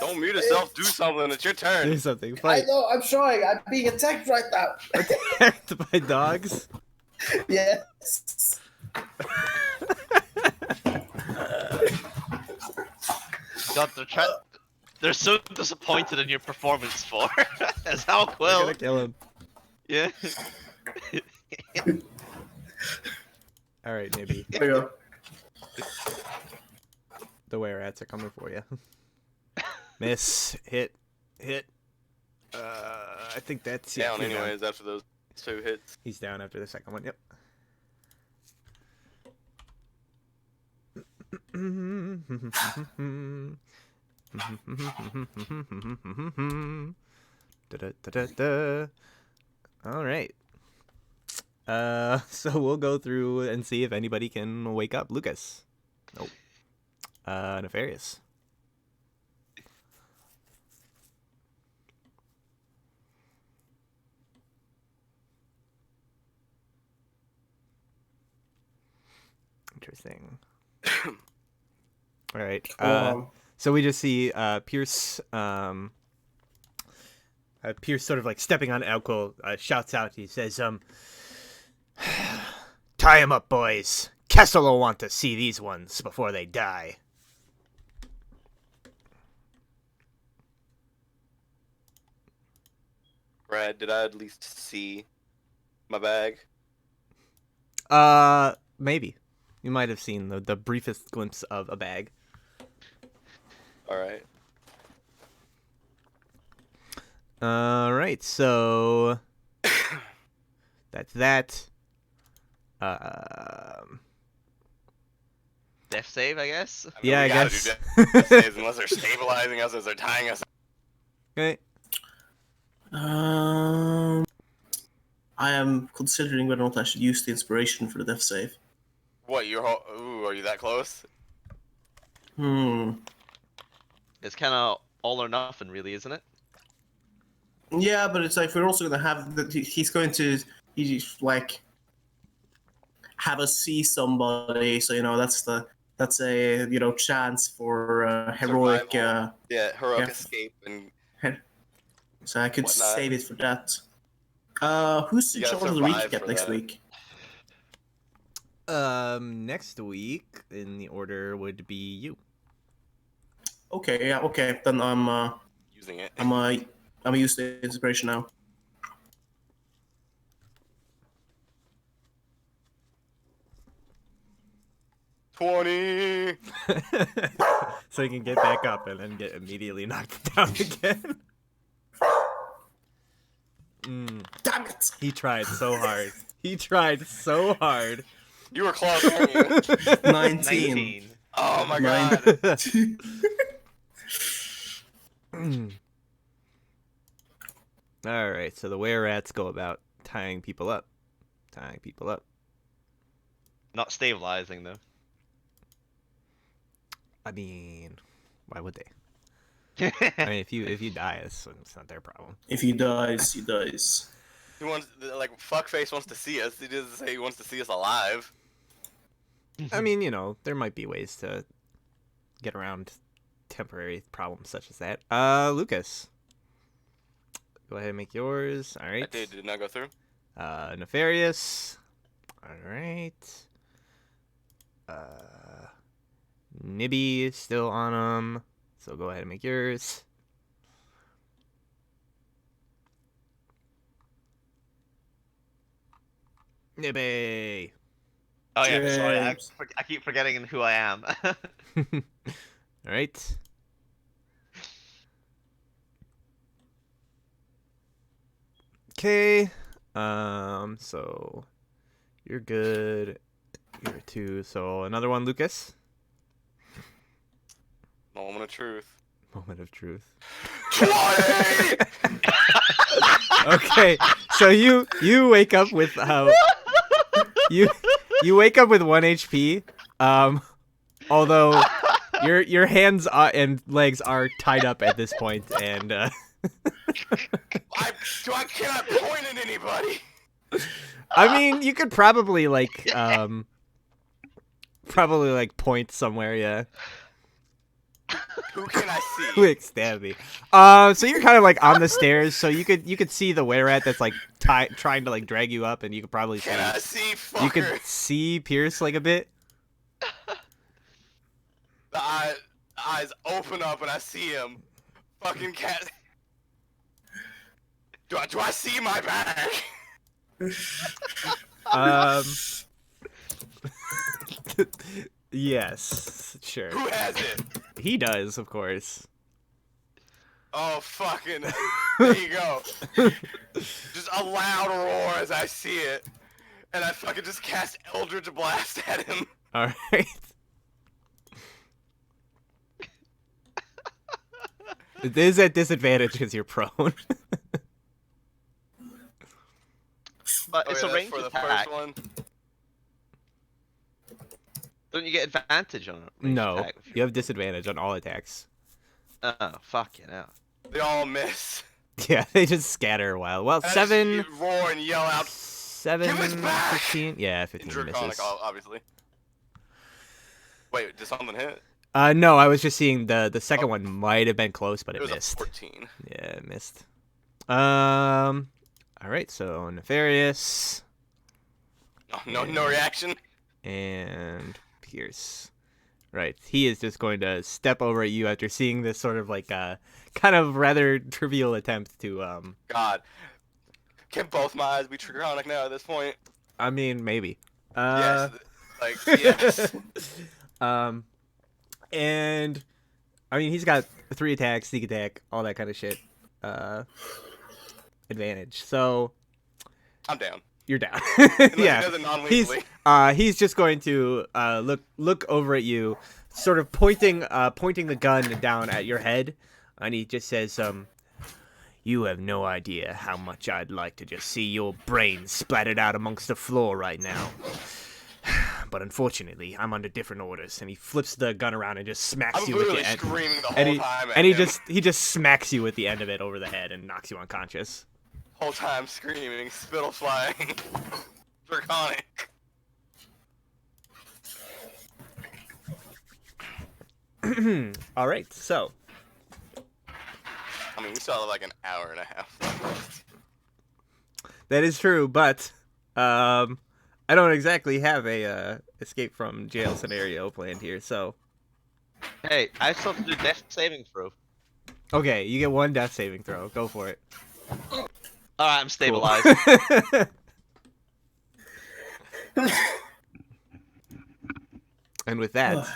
Don't mute yourself. Do something. It's your Do turn. something. I Fight. know, I'm trying. I'm being attacked right now. Attacked by dogs. Yes. God, they're so disappointed in your performance for as how We're Quill. gonna kill him. Yeah. All right, Nibby. There you go. The were rats are coming for you. Miss. Hit. I think that's it. Down You're anyways after those 2 hits. He's down after the second one. Yep. Da-da-da-da-da. All right. So we'll go through and see if anybody can wake up. Lucas. Nope. Nefarious. Interesting. All right. So we just see Pyrse. Pyrse sort of like stepping on Alquil, shouts out. He says, "Tie him up, boys. Kessel will want to see these ones before they die." Brad, did I at least see my bag? Maybe. You might have seen the briefest glimpse of a bag. Alright. Alright, so that's that. Death save, I guess. Yeah, I we gotta guess. do death saves unless they're stabilizing us as they're tying us. Okay. I am considering whether or not I should use the inspiration for the death save. What, ooh, are you that close? It's kind of all or nothing, really, isn't it? Yeah, but it's like we're also gonna have that he's like have us see somebody. So that's a chance for heroic. Survival. Yeah, heroic yeah. escape and So I could whatnot. save it for that. Who's in You gotta charge of the survive recap for next that. week? Next week in the order would be you. Okay, yeah, okay. Then I'm using it. I'm use the inspiration now. $20. So you can get back up and then get immediately knocked down again. Damn it! He tried so hard. He tried so hard. You were close, weren't you? 19. Oh my Nine. god. All right, so the were rats go about tying people up. Not stabilizing, though. I mean, why would they? I mean, if you die, it's not their problem. If he dies, he dies. He wants, like, fuckface wants to see us. He doesn't say he wants to see us alive. I mean, there might be ways to get around temporary problems such as that. Lucas, go ahead and make yours. All right. Did it not go through? Nefarious. All right. Nibby is still on him, so go ahead and make yours. Nibby. Oh yeah, sorry, James. I keep forgetting who I am. All right. Okay. So you're good. You're 2. So another one, Lucas. Moment of truth. Moment of truth. 20! Okay. So you wake up with you wake up with 1 HP. Although your hands and legs are tied up at this point, and I cannot point at anybody. I mean, you could probably point somewhere, yeah. Who can I see? Quick stab me. So you're kind of like on the stairs, so you could see the were rat that's like trying to like drag you up, and you could probably see. Can I see, fucker? You could see Pyrse like a bit. The eyes open up and I see him. Fucking cat. Do I see my bag? Yes, sure. Who has it? He does, of course. Oh, fucking. There you go. Just a loud roar as I see it. And I fucking just cast Eldritch Blast at him. Alright. It is at disadvantage because you're prone. But it's Okay, a that's ranged for the attack. first one. Don't you get advantage on a ranged No, attack? you have disadvantage on all attacks. Oh, fuck you now. They all miss. Yeah, they just scatter a while. Well, And I 7, just roar and yell out. 7, Give us back! 15. Yeah, In 15 Draconic, misses. obviously. Wait, did something hit? No, I was just seeing the second one might have been close, but It it was a missed. 14. Yeah, it missed. All right, so Nefarious No reaction. and Pyrse. Right, he is just going to step over at you after seeing this sort of like kind of rather trivial attempt to God. Can both my eyes be Draconic now at this point? I mean, maybe. Yes. Like, yes. And I mean, he's got 3 attacks, sneak attack, all that kind of shit. Advantage. So I'm down. you're down. Unless Yeah. he does it non-lethally. He's just going to look over at you, sort of pointing the gun down at your head, and he just says, "You have no idea how much I'd like to just see your brains splattered out amongst the floor right now. But unfortunately, I'm under different orders." And he flips the gun around and just smacks I'm you with literally the end. screaming the whole And he, time at and he him. just smacks you with the end of it over the head and knocks you unconscious. Whole time screaming, spittle flying. Draconic. All right, so I mean, we still have like an hour and a half. that is true, but I don't exactly have a escape from jail scenario planned here. So Hey, I still have to do death saving throw. okay, you get 1 death saving throw. Go for it. Alright, I'm Cool. stabilized. And with that,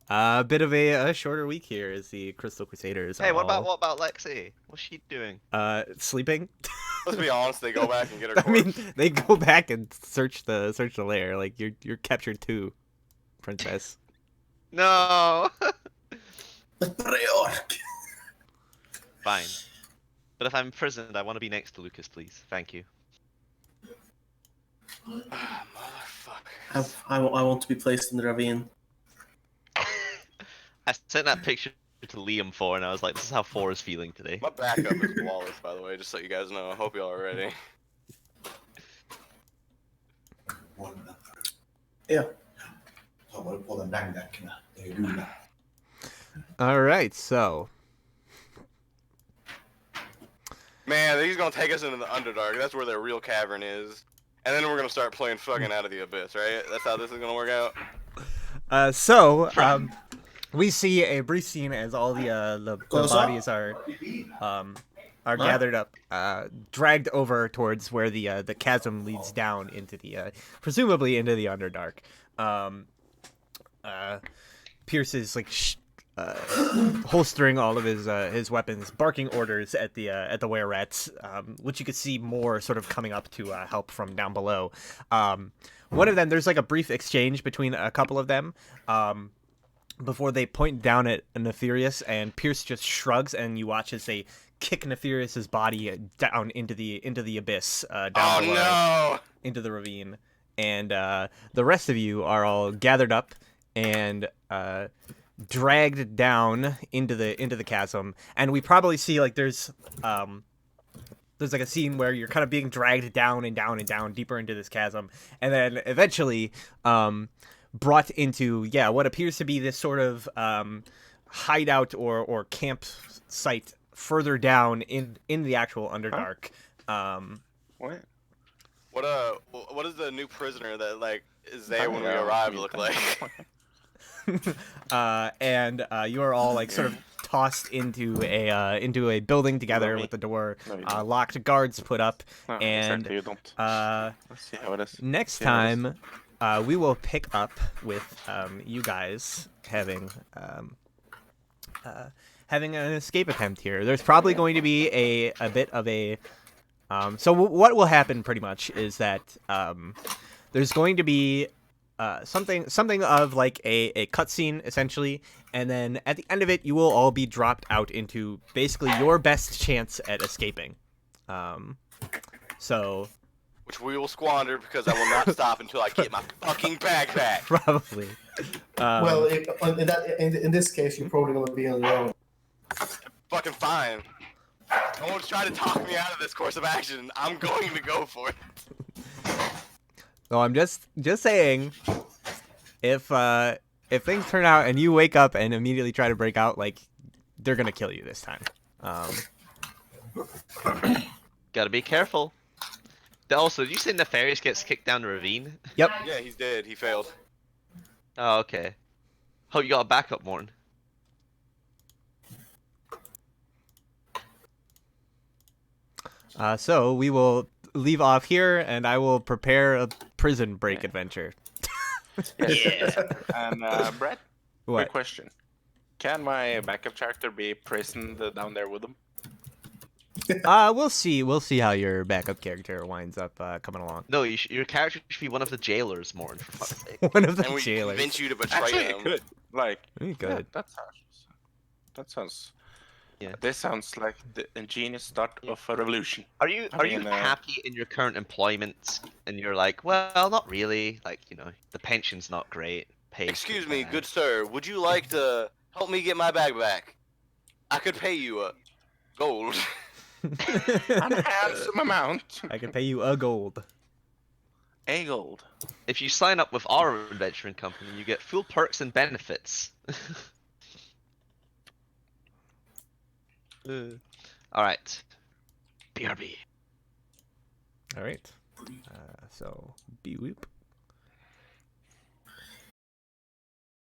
a bit of a shorter week here as the Crystal Crusaders. Hey, are what all, about Lexi? What's she doing? sleeping? Let's be honest, they go back and get her I mean, corpse. they go back and search the lair. Like you're captured too, princess. No. Priork. Fine. But if I'm imprisoned, I want to be next to Lucas, please. Thank you. Motherfucker. I want to be placed in the ravine. I sent that picture to Liam for, and I was like, "This is how 4 is feeling today." My backup is flawless, by the way, just so you guys know. I hope y'all are ready. Yeah. All right, so Man, he's gonna take us into the Underdark. That's where their real cavern is. And then we're gonna start playing fucking Out of the Abyss, right? That's how this is gonna work out? we see a brief scene as all the bodies are gathered up, dragged over towards where the chasm leads down into the presumably into the Underdark. Pyrse is like holstering all of his weapons, barking orders at the were-rats, which you could see more sort of coming up to help from down below. One of them, there's like a brief exchange between a couple of them before they point down at Nefarious, and Pyrse just shrugs, and you watch as they kick Nefarious's body down into the abyss, down below, no! into the ravine, and the rest of you are all gathered up and dragged down into the chasm, and we probably see like there's like a scene where you're kind of being dragged down and down and down deeper into this chasm, and then eventually brought into what appears to be this sort of hideout or camp site further down in the actual Underdark. What? What is the new prisoner that like is there when we arrive look like? And you are all like sort of tossed into a building together with the door locked, guards put up, No, and exactly, you don't. Let's see how it is. next See how it is. time we will pick up with you guys having an escape attempt here. There's probably going to be a bit of a so what will happen pretty much is that there's going to be something of like a cutscene essentially, and then at the end of it you will all be dropped out into basically your best chance at escaping. So Which we will squander because I will not stop until I get my fucking bag back. probably Well, in this case, you're probably gonna be on your own. Fucking fine. No one's trying to talk me out of this course of action. I'm going to go for it. so I'm just saying, if things turn out and you wake up and immediately try to break out, like they're gonna kill you this time. Gotta be careful. Also, did you say Nefarious gets kicked down the ravine? Yep. Yeah, he's dead. He failed. Oh, okay. Hope you got a backup, Morn. So we will leave off here, and I will prepare a prison break adventure. Yeah. And Brett, What? quick question: can my backup character be prisoned down there with them? We'll see. We'll see how your backup character winds up coming along. No, your character should be one of the jailers, Morn, for fuck's sake. One of the And we jailers. convince you to betray Actually, him. it could. Like, Very yeah, good. that sounds. Yeah. This sounds like the ingenious start of a revolution. Are you I mean, happy in your current employment? And you're like, well, not really. Like, you know, the pension's not great. Pay's Excuse pretty me, bad. good sir. Would you like to help me get my bag back? I could pay you gold. An handsome amount. I can pay you a gold. A gold. If you sign up with our adventuring company, you get full perks and benefits. All right. BRB. All right. So, be whoop.